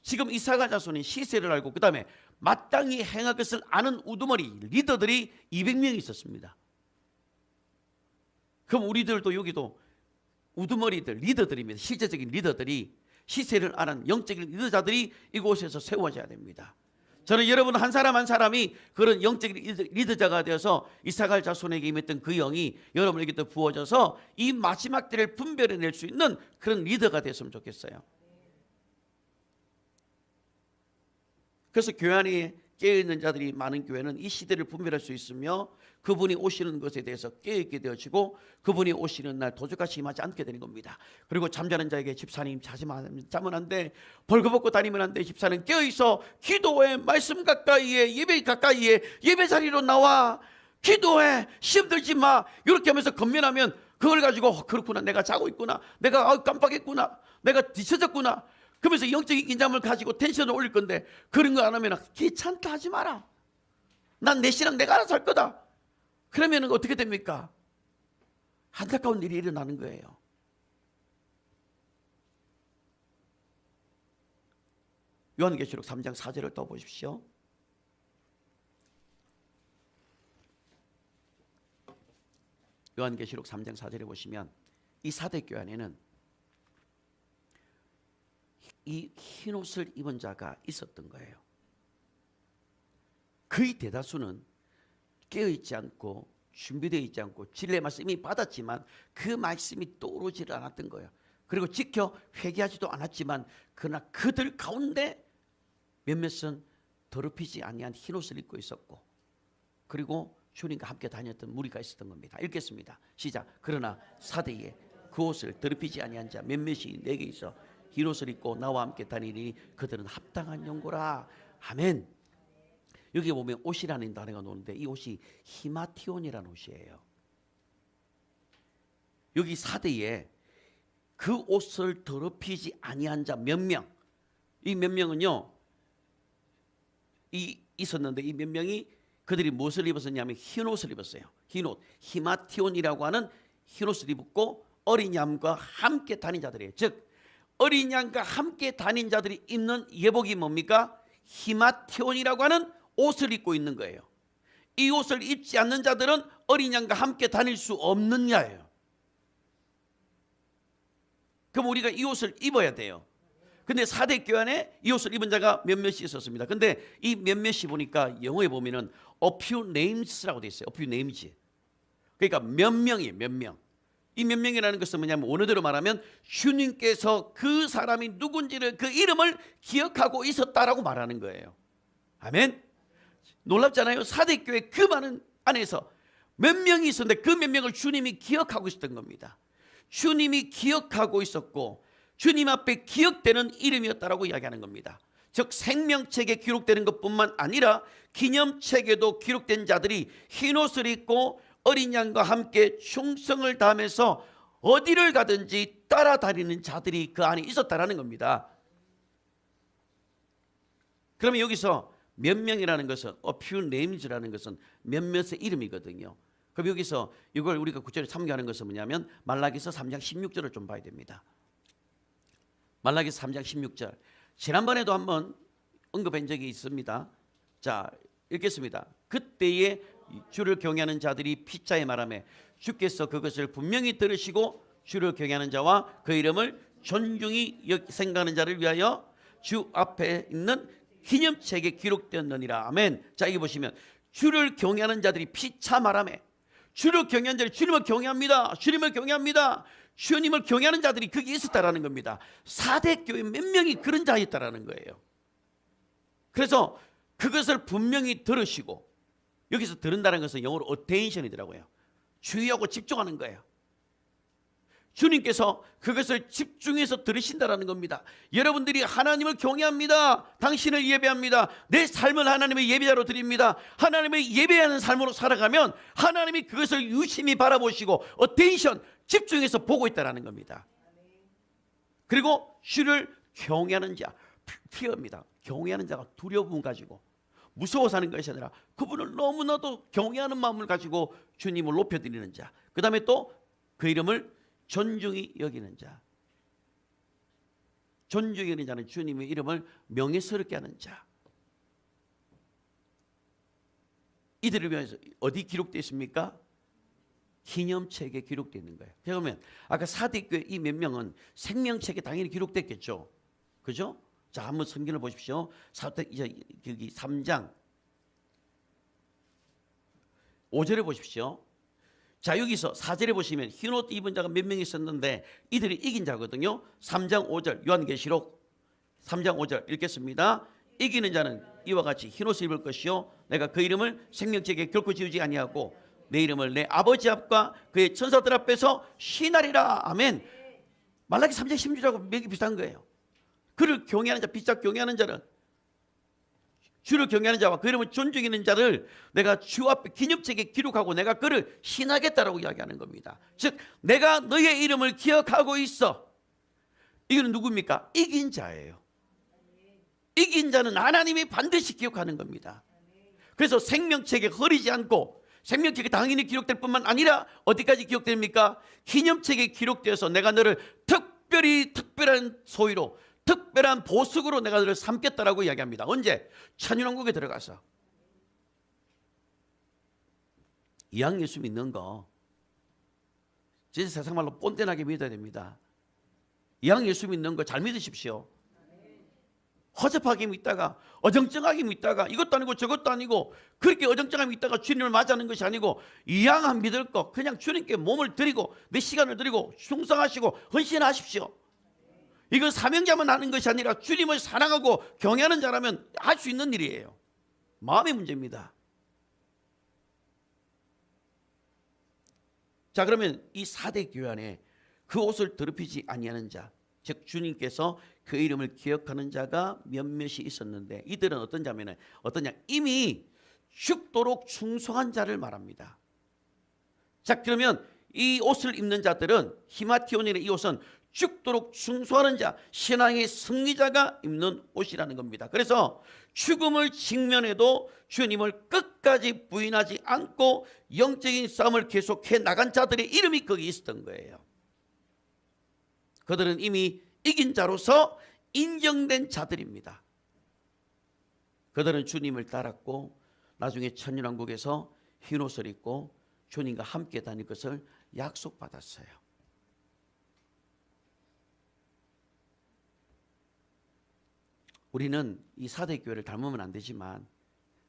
지금 이사갈 자손이 시세를 알고 그 다음에 마땅히 행할 것을 아는 우두머리 리더들이 200명이 있었습니다. 그럼 우리들도 여기도 우두머리들 리더들입니다. 실제적인 리더들이 시세를 아는 영적인 리더자들이 이곳에서 세워져야 됩니다. 저는 여러분 한 사람 한 사람이 그런 영적인 리더자가 되어서 이사갈 자손에게 임했던 그 영이 여러분에게도 부어져서 이 마지막 때를 분별해낼 수 있는 그런 리더가 됐으면 좋겠어요. 그래서 교회 안에 깨어있는 자들이 많은 교회는 이 시대를 분별할 수 있으며 그분이 오시는 것에 대해서 깨어있게 되어지고 그분이 오시는 날 도적같이 임하지 않게 되는 겁니다. 그리고 잠자는 자에게 집사님 자면 안 돼, 벌거벗고 다니면 안 돼, 집사는 깨어있어 기도해, 말씀 가까이에, 예배 가까이에, 예배 자리로 나와 기도해, 시험 들지 마, 이렇게 하면서 건면하면 그걸 가지고 그렇구나, 내가 자고 있구나, 내가 깜빡했구나, 내가 뒤쳐졌구나, 그러면서 영적인 긴장을 가지고 텐션을 올릴 건데 그런 거 안 하면 귀찮다 하지 마라, 난 내 신앙 내가 알아서 할 거다. 그러면 어떻게 됩니까? 안타까운 일이 일어나는 거예요. 요한계시록 3장 4절을 또 보십시오. 요한계시록 3장 4절에 보시면 이 사대교회 안에는 이 흰옷을 입은 자가 있었던 거예요. 거의 대다수는 깨어있지 않고 준비되어 있지 않고 진리의 말씀 이미 받았지만 그 말씀이 떠오르지 않았던 거예요. 그리고 지켜 회개하지도 않았지만 그러나 그들 가운데 몇몇은 더럽히지 아니한 흰옷을 입고 있었고, 그리고 주님과 함께 다녔던 무리가 있었던 겁니다. 읽겠습니다. 시작. 그러나 사대에 그 옷을 더럽히지 아니한 자 몇몇이 내게 있어 흰옷을 입고 나와 함께 다니니 그들은 합당한 용고라. 아멘. 여기 보면 옷이라는 단어가 나오는데 이 옷이 히마티온이라는 옷이에요. 여기 사대에 그 옷을 더럽히지 아니한 자 몇 명, 이 몇 명은요 있었는데 이 몇 명이 그들이 무엇을 입었었냐면 흰옷을 입었어요. 흰옷, 히마티온이라고 하는 흰옷을 입었고 어린 양과 함께 다닌 자들이에요. 즉 어린 양과 함께 다닌 자들이 입는 예복이 뭡니까? 히마티온이라고 하는 옷을 입고 있는 거예요. 이 옷을 입지 않는 자들은 어린 양과 함께 다닐 수 없는 자예요. 그럼 우리가 이 옷을 입어야 돼요. 근데 사대 교회 안에 이 옷을 입은 자가 몇몇이 있었습니다. 근데 이 몇몇이 보니까 영어에 보면은 a few names라고 돼 있어요. a few names. 그러니까 몇 명이에요. 몇 명. 이 몇 명이라는 것은 뭐냐면 원어대로 말하면 주님께서 그 사람이 누군지를 그 이름을 기억하고 있었다라고 말하는 거예요. 아멘. 놀랍잖아요. 사대교회 그 많은 안에서 몇 명이 있었는데 그 몇 명을 주님이 기억하고 있었던 겁니다. 주님이 기억하고 있었고 주님 앞에 기억되는 이름이었다라고 이야기하는 겁니다. 즉 생명책에 기록되는 것뿐만 아니라 기념책에도 기록된 자들이 흰옷을 입고 어린 양과 함께 충성을 다하면서 어디를 가든지 따라다니는 자들이 그 안에 있었다라는 겁니다. 그러면 여기서 몇 명이라는 것은 a few names라는 것은 몇몇의 이름이거든요. 그럼 여기서 이걸 우리가 구절에 참고하는 것은 뭐냐면 말라기서 3장 16절을 좀 봐야 됩니다. 말라기서 3장 16절. 지난번에도 한번 언급한 적이 있습니다. 자, 읽겠습니다. 그때에 주를 경외하는 자들이 피차에 말하며 주께서 그것을 분명히 들으시고 주를 경외하는 자와 그 이름을 존중히 생각하는 자를 위하여 주 앞에 있는 기념책에 기록되었느니라. 아멘. 자, 여기 보시면 주를 경외하는 자들이 피차 말하며, 주를 경외하는 자들이 주님을 경외합니다. 주님을 경외합니다. 주님을 경외하는 자들이 거기 있었다라는 겁니다. 사대 교회 몇 명이 그런 자였다라는 거예요. 그래서 그것을 분명히 들으시고, 여기서 들은다는 것은 영어로 attention이더라고요. 주의하고 집중하는 거예요. 주님께서 그것을 집중해서 들으신다라는 겁니다. 여러분들이 하나님을 경외합니다. 당신을 예배합니다. 내 삶을 하나님의 예배자로 드립니다. 하나님의 예배하는 삶으로 살아가면 하나님이 그것을 유심히 바라보시고 attention, 집중해서 보고 있다라는 겁니다. 그리고 주를 경외하는 자, fear입니다. 경외하는 자가 두려움 가지고 무서워서 하는 것이 아니라 그분을 너무나도 경외하는 마음을 가지고 주님을 높여드리는 자, 그 다음에 또 그 이름을 존중히 여기는 자. 존중히 여기는 자는 주님의 이름을 명예스럽게 하는 자. 이들을 위해서 어디 기록되어 있습니까? 기념책에 기록되어 있는 거예요. 그러면 아까 사대교회 이 몇 명은 생명책에 당연히 기록됐겠죠. 그죠? 자, 한번 성경을 보십시오. 여기 3장 5절에 보십시오. 자, 여기서 4절에 보시면 흰옷 입은 자가 몇 명 있었는데 이들이 이긴 자거든요. 3장 5절 요한계시록 3장 5절 읽겠습니다. 이기는 자는 이와 같이 흰옷을 입을 것이요 내가 그 이름을 생명책에 결코 지우지 아니하고 내 이름을 내 아버지 앞과 그의 천사들 앞에서 시나리라. 아멘. 말라기 3장 16절하고 맥이 비슷한 거예요. 그를 경외하는 자, 비짝 경외하는 자는, 주를 경외하는 자와 그 이름을 존중하는 자를 내가 주 앞에 기념책에 기록하고 내가 그를 신하겠다라고 이야기하는 겁니다. 즉 내가 너의 이름을 기억하고 있어. 이거는 누굽니까? 이긴 자예요. 이긴 자는 하나님이 반드시 기억하는 겁니다. 그래서 생명책에 흐리지 않고 생명책에 당연히 기록될 뿐만 아니라 어디까지 기록됩니까? 기념책에 기록되어서 내가 너를 특별한 소유로, 특별한 보석으로 내가 너를 삼겠다라고 이야기합니다. 언제? 천년왕국에 들어가서. 이왕 예수 믿는 거 진짜 세상 말로 꼰대나게 믿어야 됩니다. 이왕 예수 믿는 거 잘 믿으십시오. 허접하게 믿다가 어정쩡하게 믿다가 이것도 아니고 저것도 아니고 그렇게 어정쩡하게 믿다가 주님을 맞이하는 것이 아니고 이왕 믿을 거 그냥 주님께 몸을 드리고 내 시간을 드리고 충성하시고 헌신하십시오. 이건 사명자만 하는 것이 아니라 주님을 사랑하고 경외하는 자라면 할 수 있는 일이에요. 마음의 문제입니다. 자, 그러면 이 4대 교회 안에 그 옷을 더럽히지 아니하는 자, 즉 주님께서 그 이름을 기억하는 자가 몇몇이 있었는데 이들은 어떤 자면은 어떠냐, 이미 죽도록 충성한 자를 말합니다. 자, 그러면 이 옷을 입는 자들은, 히마티온인의 이 옷은 죽도록 충성하는 자, 신앙의 승리자가 입는 옷이라는 겁니다. 그래서 죽음을 직면해도 주님을 끝까지 부인하지 않고 영적인 싸움을 계속해 나간 자들의 이름이 거기 있었던 거예요. 그들은 이미 이긴 자로서 인정된 자들입니다. 그들은 주님을 따랐고 나중에 천년왕국에서 흰옷을 입고 주님과 함께 다닐 것을 약속받았어요. 우리는 이 4대 교회를 닮으면 안 되지만,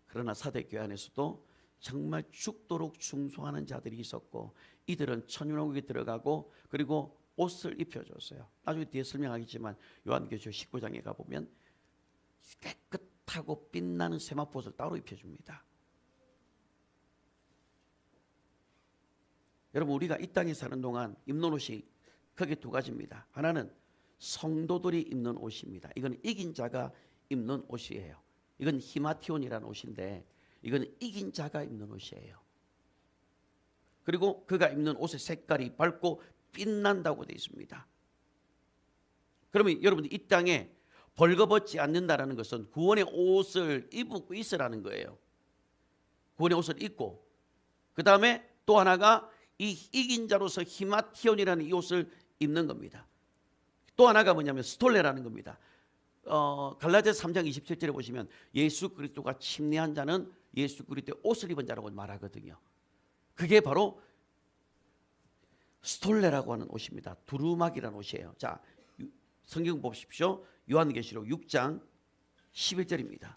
그러나 4대 교회 안에서도 정말 죽도록 충성하는 자들이 있었고 이들은 천년왕국에 들어가고 그리고 옷을 입혀줬어요. 나중에 뒤에 설명하겠지만 요한계시록 19장에 가보면 깨끗하고 빛나는 세마포옷을 따로 입혀줍니다. 여러분, 우리가 이 땅에 사는 동안 입는 옷이 크게 두 가지입니다. 하나는 성도들이 입는 옷입니다. 이건 이긴 자가 입는 옷이에요. 이건 히마티온이라는 옷인데 이건 이긴 자가 입는 옷이에요. 그리고 그가 입는 옷의 색깔이 밝고 빛난다고 되어 있습니다. 그러면 여러분, 이 땅에 벌거벗지 않는다라는 것은 구원의 옷을 입고 있으라는 거예요. 구원의 옷을 입고 그 다음에 또 하나가 이 이긴 자로서 히마티온이라는 이 옷을 입는 겁니다. 또 하나가 뭐냐면 스톨레라는 겁니다. 갈라디아서 3장 27절에 보시면 예수 그리스도가 침례한 자는 예수 그리스도의 옷을 입은 자라고 말하거든요. 그게 바로 스톨레라고 하는 옷입니다. 두루마기라는 옷이에요. 자, 성경 보십시오. 요한계시록 6장 11절입니다.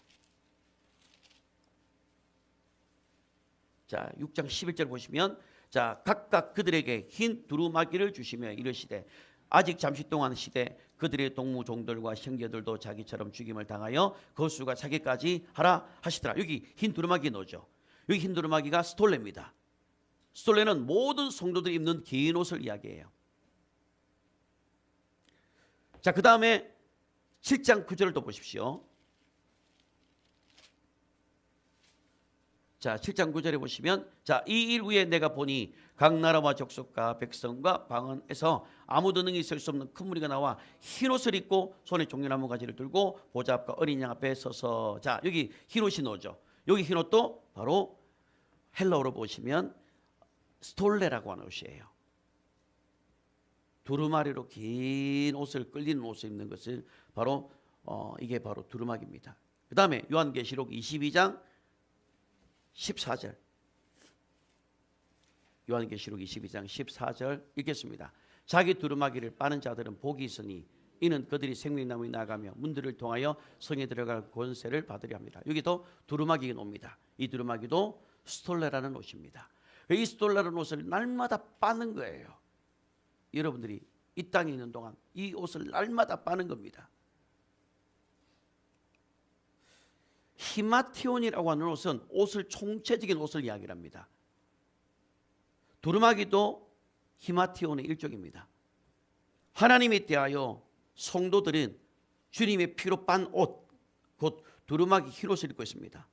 자, 6장 11절 보시면, 자, 각각 그들에게 흰 두루마기를 주시며 이르시되 아직 잠시 동안 시대 그들의 동무종들과 형제들도 자기처럼 죽임을 당하여 그 수가 자기까지 하라 하시더라. 여기 흰 두루마기 넣죠. 여기 흰 두루마기가 스톨레입니다. 스톨레는 모든 성도들이 입는 긴 옷을 이야기해요. 자, 그 다음에 7장 9절을 또 보십시오. 자, 7장 9절에 보시면, 자, 이 일 후에 내가 보니 각 나라와 족속과 백성과 방언에서 아무도 능히 있을 수 없는 큰 무리가 나와 흰옷을 입고 손에 종려나무 가지를 들고 보좌 앞과 어린 양 앞에 서서, 자, 여기 흰옷이 나오죠. 여기 흰옷도 바로 헬라어로 보시면 스톨레라고 하는 옷이에요. 두루마리로 긴 옷을, 끌리는 옷을 입는 것을 바로 이게 바로 두루마기입니다. 그 다음에 요한계시록 22장 14절, 요한계시록 22장 14절 읽겠습니다. 자기 두루마기를 빠는 자들은 복이 있으니 이는 그들이 생명나무에 나가며 문들을 통하여 성에 들어갈 권세를 받으려 합니다. 여기도 두루마기가 옵니다. 이 두루마기도 스톨레라는 옷입니다. 이 스톨레라는 옷을 날마다 빠는 거예요. 여러분들이 이 땅에 있는 동안 이 옷을 날마다 빠는 겁니다. 히마티온이라고 하는 옷은 옷을, 총체적인 옷을 이야기합니다. 두루마기도 히마티온의 일종입니다. 하나님에 대하여 성도들은 주님의 피로 빤 옷, 곧 두루마기 흰옷을 입고 있습니다.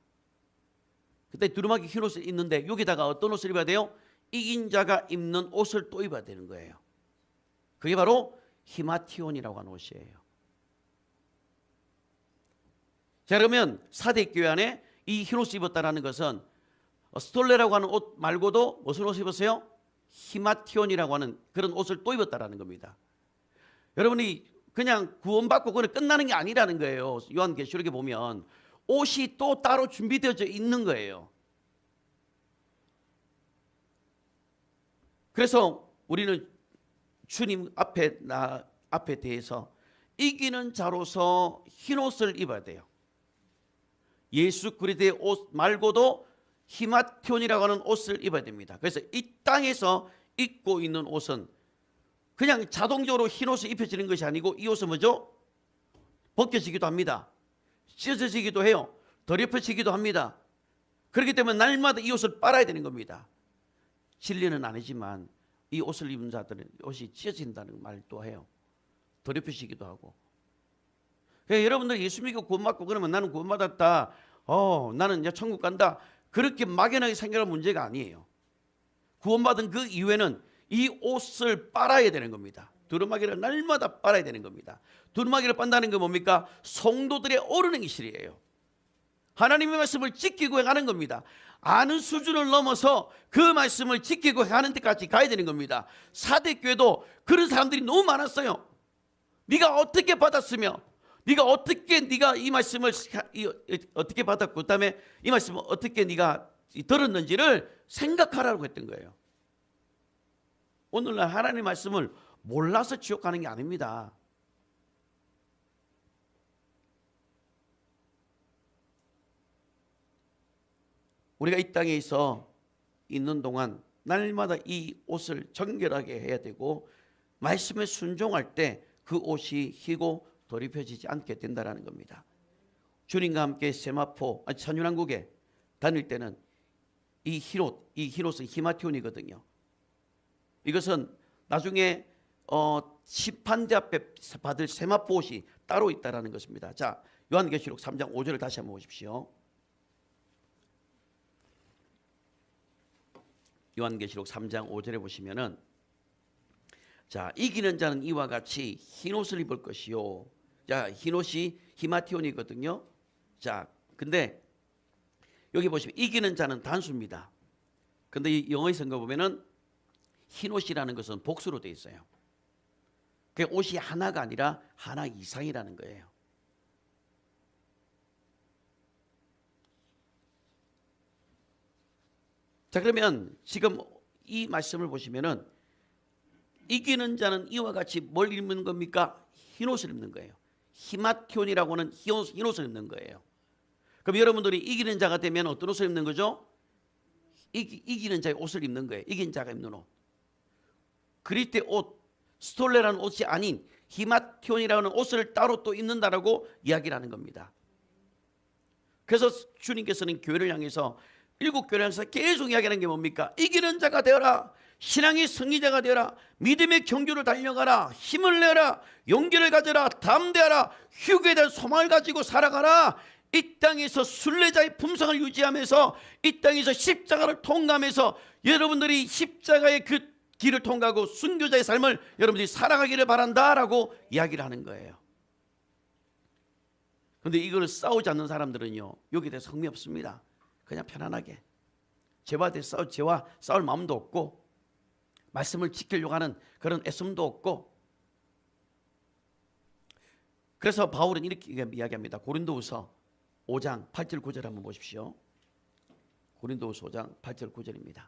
그때 두루마기 흰옷을 입는데 여기다가 어떤 옷을 입어야 돼요? 이긴 자가 입는 옷을 또 입어야 되는 거예요. 그게 바로 히마티온이라고 하는 옷이에요. 자, 그러면 4대 교회 안에 이 흰옷을 입었다는 것은 스톨레라고 하는 옷 말고도 무슨 옷을 입었어요? 히마티온이라고 하는 그런 옷을 또 입었다는 겁니다. 여러분이 그냥 구원받고 그냥 끝나는 게 아니라는 거예요. 요한계시록에 보면 옷이 또 따로 준비되어져 있는 거예요. 그래서 우리는 주님 앞에 대해서 이기는 자로서 흰 옷을 입어야 돼요. 예수 그리스도의 옷 말고도 히마티온이라고 하는 옷을 입어야 됩니다. 그래서 이 땅에서 입고 있는 옷은 그냥 자동적으로 흰 옷이 입혀지는 것이 아니고 이 옷은 뭐죠? 벗겨지기도 합니다. 찢어지기도 해요. 더럽혀지기도 합니다. 그렇기 때문에 날마다 이 옷을 빨아야 되는 겁니다. 진리는 아니지만 이 옷을 입은 자들은 옷이 찢어진다는 말도 해요. 더럽혀지기도 하고. 그러니까 여러분들 예수 믿고 구원받고 그러면 나는 구원받았다. 나는 이제 천국 간다. 그렇게 막연하게 생각할 문제가 아니에요. 구원받은 그 이후에는 이 옷을 빨아야 되는 겁니다. 두루마기를 날마다 빨아야 되는 겁니다. 두루마기를 빤다는 게 뭡니까? 성도들의 옳은 행실이에요. 하나님의 말씀을 지키고 행하는 겁니다. 아는 수준을 넘어서 그 말씀을 지키고 행하는 데까지 가야 되는 겁니다. 사대교회도 그런 사람들이 너무 많았어요. 네가 어떻게 받았으며 네가 이 말씀을 어떻게 받았고 그다음에 이 말씀을 어떻게 네가 들었는지를 생각하라고 했던 거예요. 오늘날 하나님의 말씀을 몰라서 지옥 가는 게 아닙니다. 우리가 이 땅에 있는 동안 날마다 이 옷을 정결하게 해야 되고 말씀에 순종할 때 그 옷이 희고 더럽혀지지 않게 된다는 겁니다. 주님과 함께 세마포 천연왕국에 다닐 때는 이 흰옷은 히마티온이거든요. 이것은 나중에 심판대 앞에 받을 세마포 옷이 따로 있다는 것입니다. 자, 요한계시록 3장 5절을 다시 한번 보십시오. 요한계시록 3장 5절에 보시면은 자, 이기는 자는 이와 같이 흰옷을 입을 것이요. 자, 흰옷이 히마티온이거든요. 자, 근데 여기 보시면 이기는 자는 단수입니다. 근데 이 영어의 성경 보면은 흰옷이라는 것은 복수로 되어 있어요. 그 옷이 하나가 아니라 하나 이상이라는 거예요. 자, 그러면 지금 이 말씀을 보시면은 이기는 자는 이와 같이 뭘 입는 겁니까? 흰옷을 입는 거예요. 히마티온이라고 하는 흰옷을 입는 거예요. 그럼 여러분들이 이기는 자가 되면 어떤 옷을 입는 거죠? 이기는 자의 옷을 입는 거예요. 이긴 자가 입는 옷. 그리스도의 옷, 스톨레라는 옷이 아닌 히마티온이라는 옷을 따로 또 입는다라고 이야기를 하는 겁니다. 그래서 주님께서는 교회를 향해서 일곱 교회를 향해서 계속 이야기하는 게 뭡니까? 이기는 자가 되어라. 신앙의 승리자가 되어라. 믿음의 경주를 달려가라. 힘을 내라. 용기를 가져라. 담대하라. 휴게에 대한 소망을 가지고 살아가라. 이 땅에서 순례자의 품성을 유지하면서 이 땅에서 십자가를 통과하면서 여러분들이 십자가의 그 길을 통과하고 순교자의 삶을 여러분들이 살아가기를 바란다라고 이야기를 하는 거예요. 그런데 이걸 싸우지 않는 사람들은요, 여기에 대해서 흥미 없습니다. 그냥 편안하게 죄와 싸울 마음도 없고 말씀을 지키려고 하는 그런 애씀도 없고. 그래서 바울은 이렇게 이야기합니다. 고린도후서 5장 8절 9절 한번 보십시오. 고린도후서 5장 8절 9절입니다.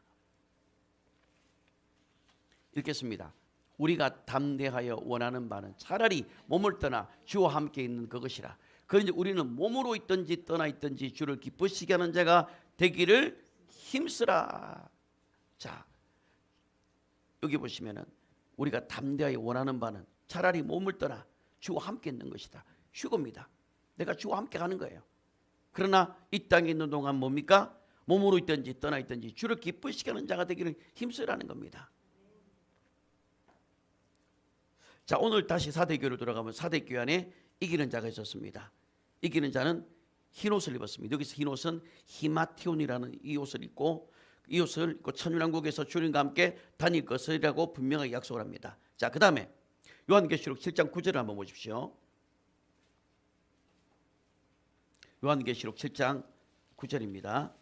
읽겠습니다. 우리가 담대하여 원하는 바는 차라리 몸을 떠나 주와 함께 있는 그것이라. 그런지 우리는 몸으로 있든지 떠나 있든지 주를 기쁘시게 하는 자가 되기를 힘쓰라. 자, 여기 보시면은 우리가 담대하여 원하는 바는 차라리 몸을 떠나 주와 함께 있는 것이다. 휴거입니다. 내가 주와 함께 가는 거예요. 그러나 이 땅에 있는 동안 뭡니까? 몸으로 있든지 떠나 있든지 주를 기쁘시게 하는 자가 되기를 힘쓰라는 겁니다. 자, 오늘 다시 사대교회로 돌아가면 사대교회 안에 이기는 자가 있었습니다. 이기는 자는 흰옷을 입었습니다. 여기서 흰옷은 히마티온이라는 이 옷을 입고 이 옷을 입고 천연왕국에서 주님과 함께 다닐 것이라고 분명하게 약속을 합니다. 자, 그 다음에 요한계시록 7장 9절을 한번 보십시오. 요한계시록 7장 9절입니다.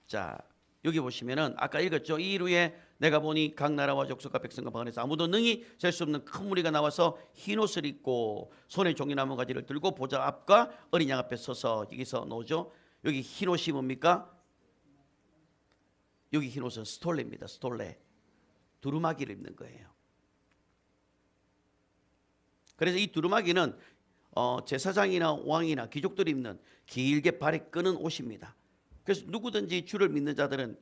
자, 여기 보시면은 아까 읽었죠. 이 일 후에 내가 보니 각 나라와 족속과 백성과 방언에서 아무도 능히 잴 수 없는 큰 무리가 나와서 흰 옷을 입고 손에 종이나무 가지를 들고 보좌 앞과 어린 양 앞에 서서 여기서 나오죠. 여기 흰 옷이 뭡니까? 여기 흰 옷은 스톨레입니다. 스톨레. 두루마기를 입는 거예요. 그래서 이 두루마기는 제사장이나 왕이나 귀족들이 입는 길게 발에 끄는 옷입니다. 그래서 누구든지 주를 믿는 자들은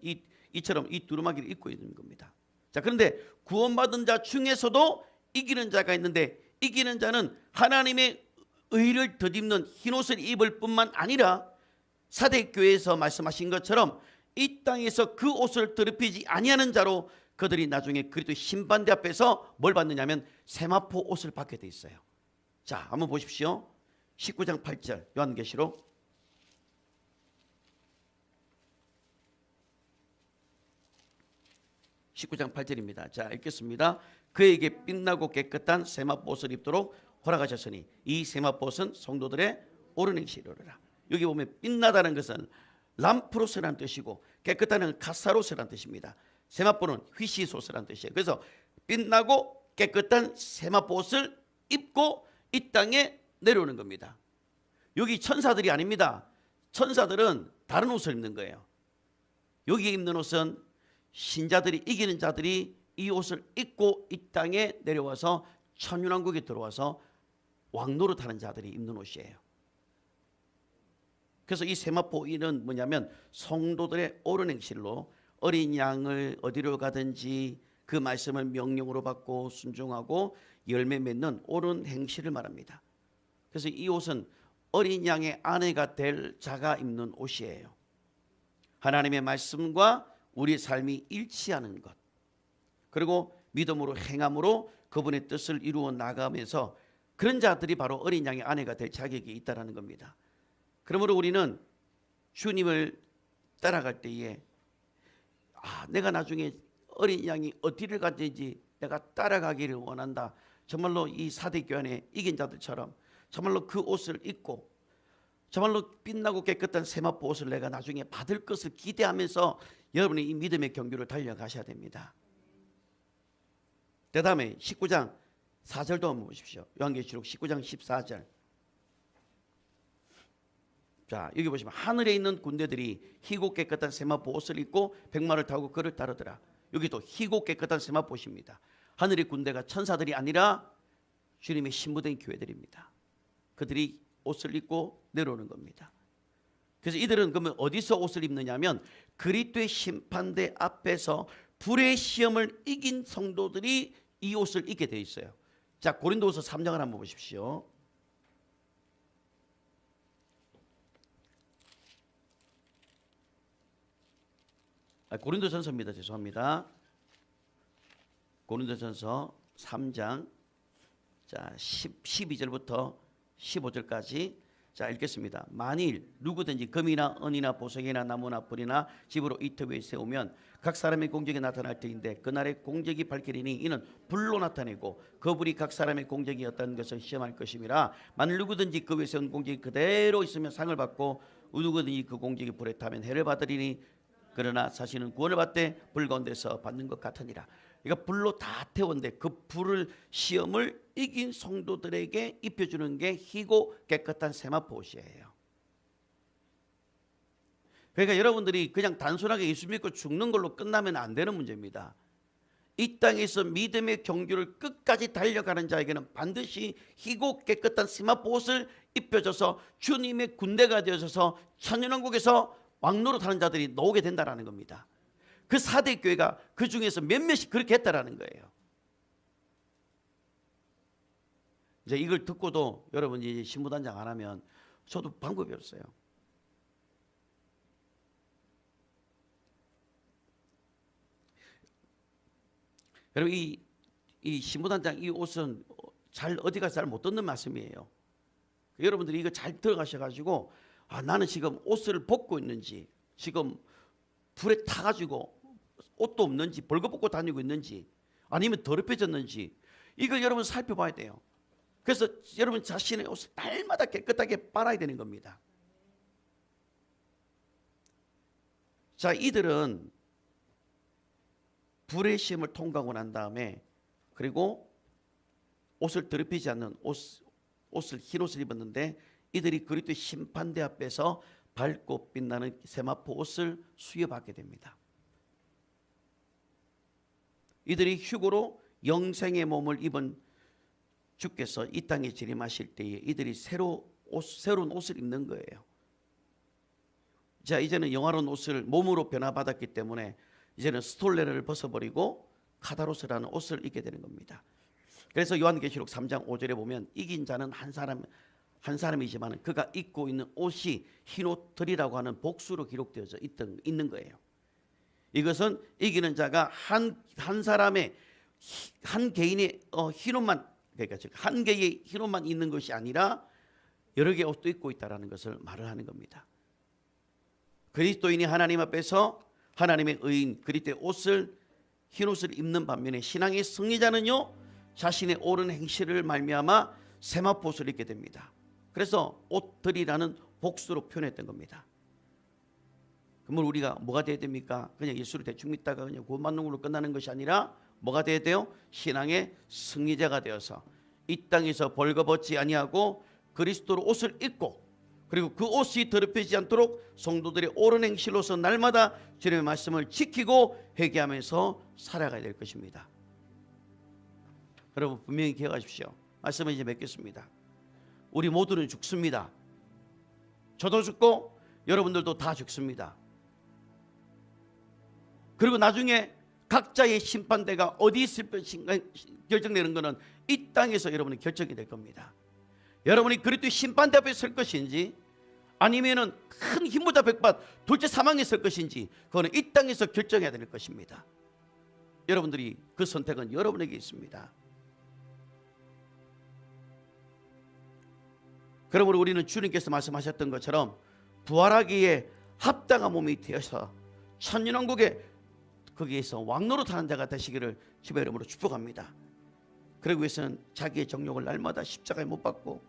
이처럼 이 두루마기를 입고 있는 겁니다. 자, 그런데 구원받은 자 중에서도 이기는 자가 있는데, 이기는 자는 하나님의 의를 덧입는 흰옷을 입을 뿐만 아니라 사대교회에서 말씀하신 것처럼 이 땅에서 그 옷을 더럽히지 아니하는 자로 그들이 나중에 그리스도의 심판대 앞에서 뭘 받느냐면 세마포 옷을 받게 돼 있어요. 자, 한번 보십시오. 19장 8절 요한계시록. (19장 8절입니다) 자, 읽겠습니다. 그에게 빛나고 깨끗한 세마포 옷을 입도록 허락하셨으니 이 세마포 옷은 성도들의 옳은 행실이로라. 여기 보면 빛나다는 것은 람프로스라는 뜻이고 깨끗한 카사로스라는 뜻입니다. 세마포는 휘시소스라는 뜻이에요. 그래서 빛나고 깨끗한 세마포 옷을 입고 이 땅에 내려오는 겁니다. 여기 천사들이 아닙니다. 천사들은 다른 옷을 입는 거예요. 여기 입는 옷은 신자들이, 이기는 자들이 이 옷을 입고 이 땅에 내려와서 천윤왕국에 들어와서 왕노릇하는 자들이 입는 옷이에요. 그래서 이 세마포는 뭐냐면 성도들의 옳은 행실로 어린 양을 어디로 가든지 그 말씀을 명령으로 받고 순종하고 열매 맺는 옳은 행실을 말합니다. 그래서 이 옷은 어린 양의 아내가 될 자가 입는 옷이에요. 하나님의 말씀과 우리의 삶이 일치하는 것, 그리고 믿음으로 행함으로 그분의 뜻을 이루어 나가면서 그런 자들이 바로 어린 양의 아내가 될 자격이 있다는 겁니다. 그러므로 우리는 주님을 따라갈 때에 내가 나중에 어린 양이 어디를 가든지 내가 따라가기를 원한다. 정말로 이 사대교회 안에 이긴 자들처럼 정말로 그 옷을 입고 정말로 빛나고 깨끗한 세마포 옷을 내가 나중에 받을 것을 기대하면서 여러분이 이 믿음의 경주를 달려가셔야 됩니다. 그 다음에 19장 4절도 한번 보십시오. 요한계시록 19장 14절. 자, 여기 보시면 하늘에 있는 군대들이 희고 깨끗한 세마포 옷을 입고 백마를 타고 그를 따르더라. 여기도 희고 깨끗한 세마포 옷입니다. 하늘의 군대가 천사들이 아니라 주님의 신부된 교회들입니다. 그들이 옷을 입고 내려오는 겁니다. 그래서 이들은 그러면 어디서 옷을 입느냐면 그리스도의 심판대 앞에서 불의 시험을 이긴 성도들이 이 옷을 입게 되어 있어요. 자, 고린도후서 3장을 한번 보십시오. 고린도전서입니다. 죄송합니다. 고린도전서 3장 자 12절부터 15절까지 자 읽겠습니다. 만일 누구든지 금이나 은이나 보석이나 나무나 불이나 집으로 이 터 위에 세우면 각 사람의 공적이 나타날 터인데 그날의 공적이 밝히리니 이는 불로 나타내고 그 불이 각 사람의 공적이 어떤 것을 시험할 것임이라. 만일 누구든지 그 위에 세운 공적이 그대로 있으면 상을 받고 누구든지 그 공적이 불에 타면 해를 받으리니 그러나 자신은 구원을 받되 불 가운데서 받는 것 같으니라. 그러니까 불로 다 태웠는데 그 불을 시험을 이긴 성도들에게 입혀주는 게 희고 깨끗한 세마포 옷이에요. 그러니까 여러분들이 그냥 단순하게 예수 믿고 죽는 걸로 끝나면 안 되는 문제입니다. 이 땅에서 믿음의 경주를 끝까지 달려가는 자에게는 반드시 희고 깨끗한 세마포 옷을 입혀줘서 주님의 군대가 되어서 천년왕국에서 왕노릇하는 자들이 나오게 된다는 겁니다. 그 사대교회가 그 중에서 몇몇이 그렇게 했다라는 거예요. 이제 이걸 듣고도 여러분이 신부단장 안 하면 저도 방법이 없어요. 여러분 이 신부단장 이 옷은 어디가 잘 못 듣는 말씀이에요. 여러분들이 이거 잘 들어가셔가지고 나는 지금 옷을 벗고 있는지 지금 불에 타가지고 옷도 없는지 벌거벗고 다니고 있는지 아니면 더럽혀졌는지 이걸 여러분 살펴봐야 돼요. 그래서 여러분 자신의 옷을 날마다 깨끗하게 빨아야 되는 겁니다. 자, 이들은 불의 시험을 통과하고 난 다음에 그리고 옷을 더럽히지 않는 옷을 흰 옷을 입었는데 이들이 그리스도의 심판대 앞에서 밝고 빛나는 세마포 옷을 수여받게 됩니다. 이들이 휴거로 영생의 몸을 입은 주께서 이 땅에 재림하실 때에 이들이 새로운 옷을 입는 거예요. 자, 이제는 영화로운 옷을 몸으로 변화받았기 때문에 이제는 스톨레를 벗어버리고 카다로스라는 옷을 입게 되는 겁니다. 그래서 요한계시록 3장 5절에 보면 이긴 자는 한 사람이지만 그가 입고 있는 옷이 흰옷들이라고 하는 복수로 기록되어져 있는 거예요. 이것은 이기는 자가 한 사람의 한 개인의 흰옷만, 그러니까 즉 한 개의 흰옷만 입는 것이 아니라 여러 개의 옷도 입고 있다라는 것을 말을 하는 겁니다. 그리스도인이 하나님 앞에서 하나님의 의인 그리스도의 흰옷을 입는 반면에 신앙의 승리자는요, 자신의 옳은 행실을 말미암아 세마포옷을 입게 됩니다. 그래서 옷들이라는 복수로 표현했던 겁니다. 그러면 우리가 뭐가 돼야 됩니까? 그냥 예수를 대충 믿다가 그냥 구원받는 걸로 끝나는 것이 아니라 뭐가 돼야 돼요? 신앙의 승리자가 되어서 이 땅에서 벌거벗지 아니하고 그리스도로 옷을 입고, 그리고 그 옷이 더럽히지 않도록 성도들의 옳은 행실로서 날마다 주님의 말씀을 지키고 회개하면서 살아가야 될 것입니다. 여러분 분명히 기억하십시오. 말씀을 이제 맺겠습니다. 우리 모두는 죽습니다. 저도 죽고 여러분들도 다 죽습니다. 그리고 나중에 각자의 심판대가 어디 있을 것인가 결정되는 것은 이 땅에서 여러분이 결정이 될 겁니다. 여러분이 그리스도의 심판대 앞에 설 것인지 아니면은 큰 힘보다 백밭 둘째 사망에 설 것인지 그거는 이 땅에서 결정해야 될 것입니다. 여러분들이 그 선택은 여러분에게 있습니다. 그러므로 우리는 주님께서 말씀하셨던 것처럼 부활하기에 합당한 몸이 되어서 천년왕국에 거기에서 왕노릇하는 자가 되시기를 주의 이름으로 축복합니다. 그러기 위해서는 자기의 정욕을 날마다 십자가에 못 박고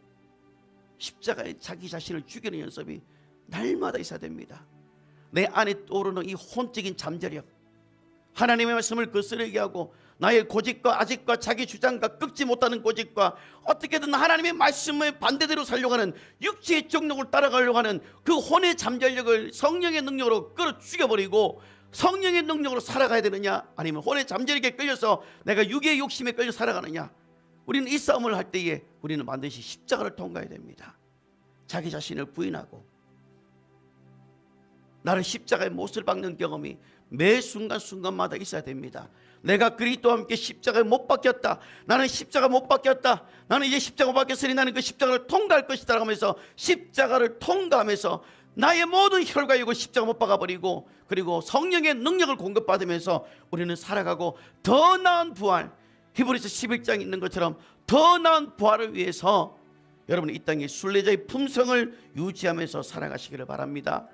십자가에 자기 자신을 죽이는 연습이 날마다 있어야 됩니다. 내 안에 오르는 이 혼적인 잠재력, 하나님의 말씀을 거스르게 하고 나의 고집과 아집과 자기 주장과 꺾지 못하는 고집과 어떻게든 하나님의 말씀의 반대대로 살려고 하는 육체의 정욕을 따라가려고 하는 그 혼의 잠재력을 성령의 능력으로 끌어 죽여버리고 성령의 능력으로 살아가야 되느냐, 아니면 혼의 잠재력에 끌려서 내가 육의 욕심에 끌려 살아가느냐. 우리는 이 싸움을 할 때에 우리는 반드시 십자가를 통과해야 됩니다. 자기 자신을 부인하고 나를 십자가에 못을 박는 경험이 매 순간순간마다 있어야 됩니다. 내가 그리스도와 함께 십자가에 못 박혔다, 나는 십자가 못 박혔다, 나는 이제 십자가 못 박혔으니 나는 그 십자가를 통과할 것이다 하면서 십자가를 통과하면서 나의 모든 혈과육을 십자가 못 박아버리고, 그리고 성령의 능력을 공급받으면서 우리는 살아가고 더 나은 부활, 히브리서 11장에 있는 것처럼 더 나은 부활을 위해서 여러분이 이 땅에 순례자의 품성을 유지하면서 살아가시기를 바랍니다.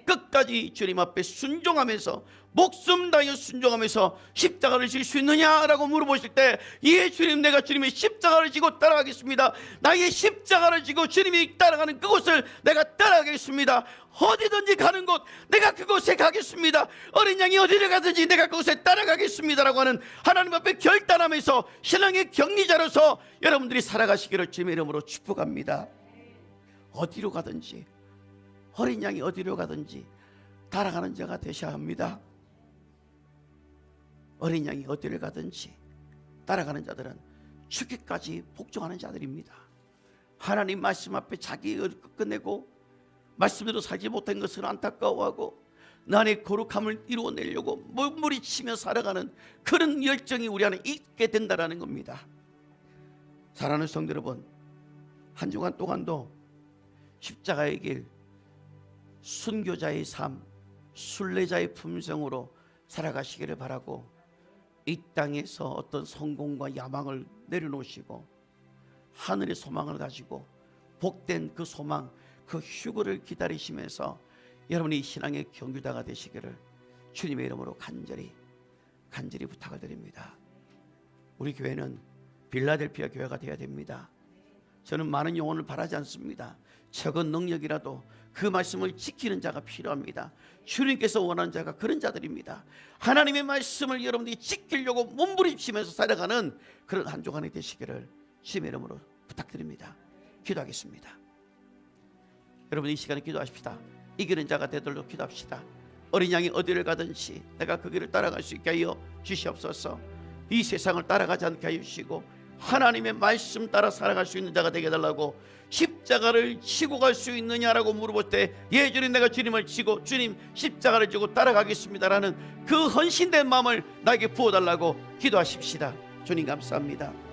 끝까지 주님 앞에 순종하면서 목숨 다하여 순종하면서 십자가를 질 수 있느냐라고 물어보실 때, 예 주님, 내가 주님의 십자가를 지고 따라가겠습니다. 나의 십자가를 지고 주님이 따라가는 그곳을 내가 따라가겠습니다. 어디든지 가는 곳 내가 그곳에 가겠습니다. 어린 양이 어디를 가든지 내가 그곳에 따라가겠습니다라고 하는 하나님 앞에 결단하면서 신앙의 격리자로서 여러분들이 살아가시기를 주님의 이름으로 축복합니다. 어디로 가든지, 어린 양이 어디로 가든지 따라가는 자가 되셔야 합니다. 어린 양이 어디를 가든지 따라가는 자들은 죽기까지 복종하는 자들입니다. 하나님 말씀 앞에 자기 의를 끝내고 말씀대로 살지 못한 것을 안타까워하고 나의 거룩함을 이루어내려고 몸부림치며 살아가는 그런 열정이 우리 안에 있게 된다는 겁니다. 사랑하는 성도 여러분, 한 주간 동안도 십자가의 길, 순교자의 삶, 순례자의 품성으로 살아가시기를 바라고, 이 땅에서 어떤 성공과 야망을 내려놓으시고 하늘의 소망을 가지고 복된 그 소망, 그 휴거를 기다리시면서 여러분이 신앙의 경유자가 되시기를 주님의 이름으로 간절히 부탁을 드립니다. 우리 교회는 빌라델피아 교회가 되어야 됩니다. 저는 많은 영혼을 바라지 않습니다. 적은 능력이라도 그 말씀을 지키는 자가 필요합니다. 주님께서 원하는 자가 그런 자들입니다. 하나님의 말씀을 여러분들이 지키려고 몸부림치면서 살아가는 그런 한 주간이 되시기를 주님의 이름으로 부탁드립니다. 기도하겠습니다. 여러분 이 시간에 기도하십시다. 이기는 자가 되도록 기도합시다. 어린 양이 어디를 가든지 내가 그 길을 따라갈 수 있게 하여 주시옵소서. 이 세상을 따라가지 않게 하여 주시고 하나님의 말씀 따라 살아갈 수 있는 자가 되게 해달라고, 십자가를 지고 갈 수 있느냐라고 물어볼 때 예전에 내가 주님을 지고 주님 십자가를 지고 따라가겠습니다라는 그 헌신된 마음을 나에게 부어달라고 기도하십시다. 주님 감사합니다.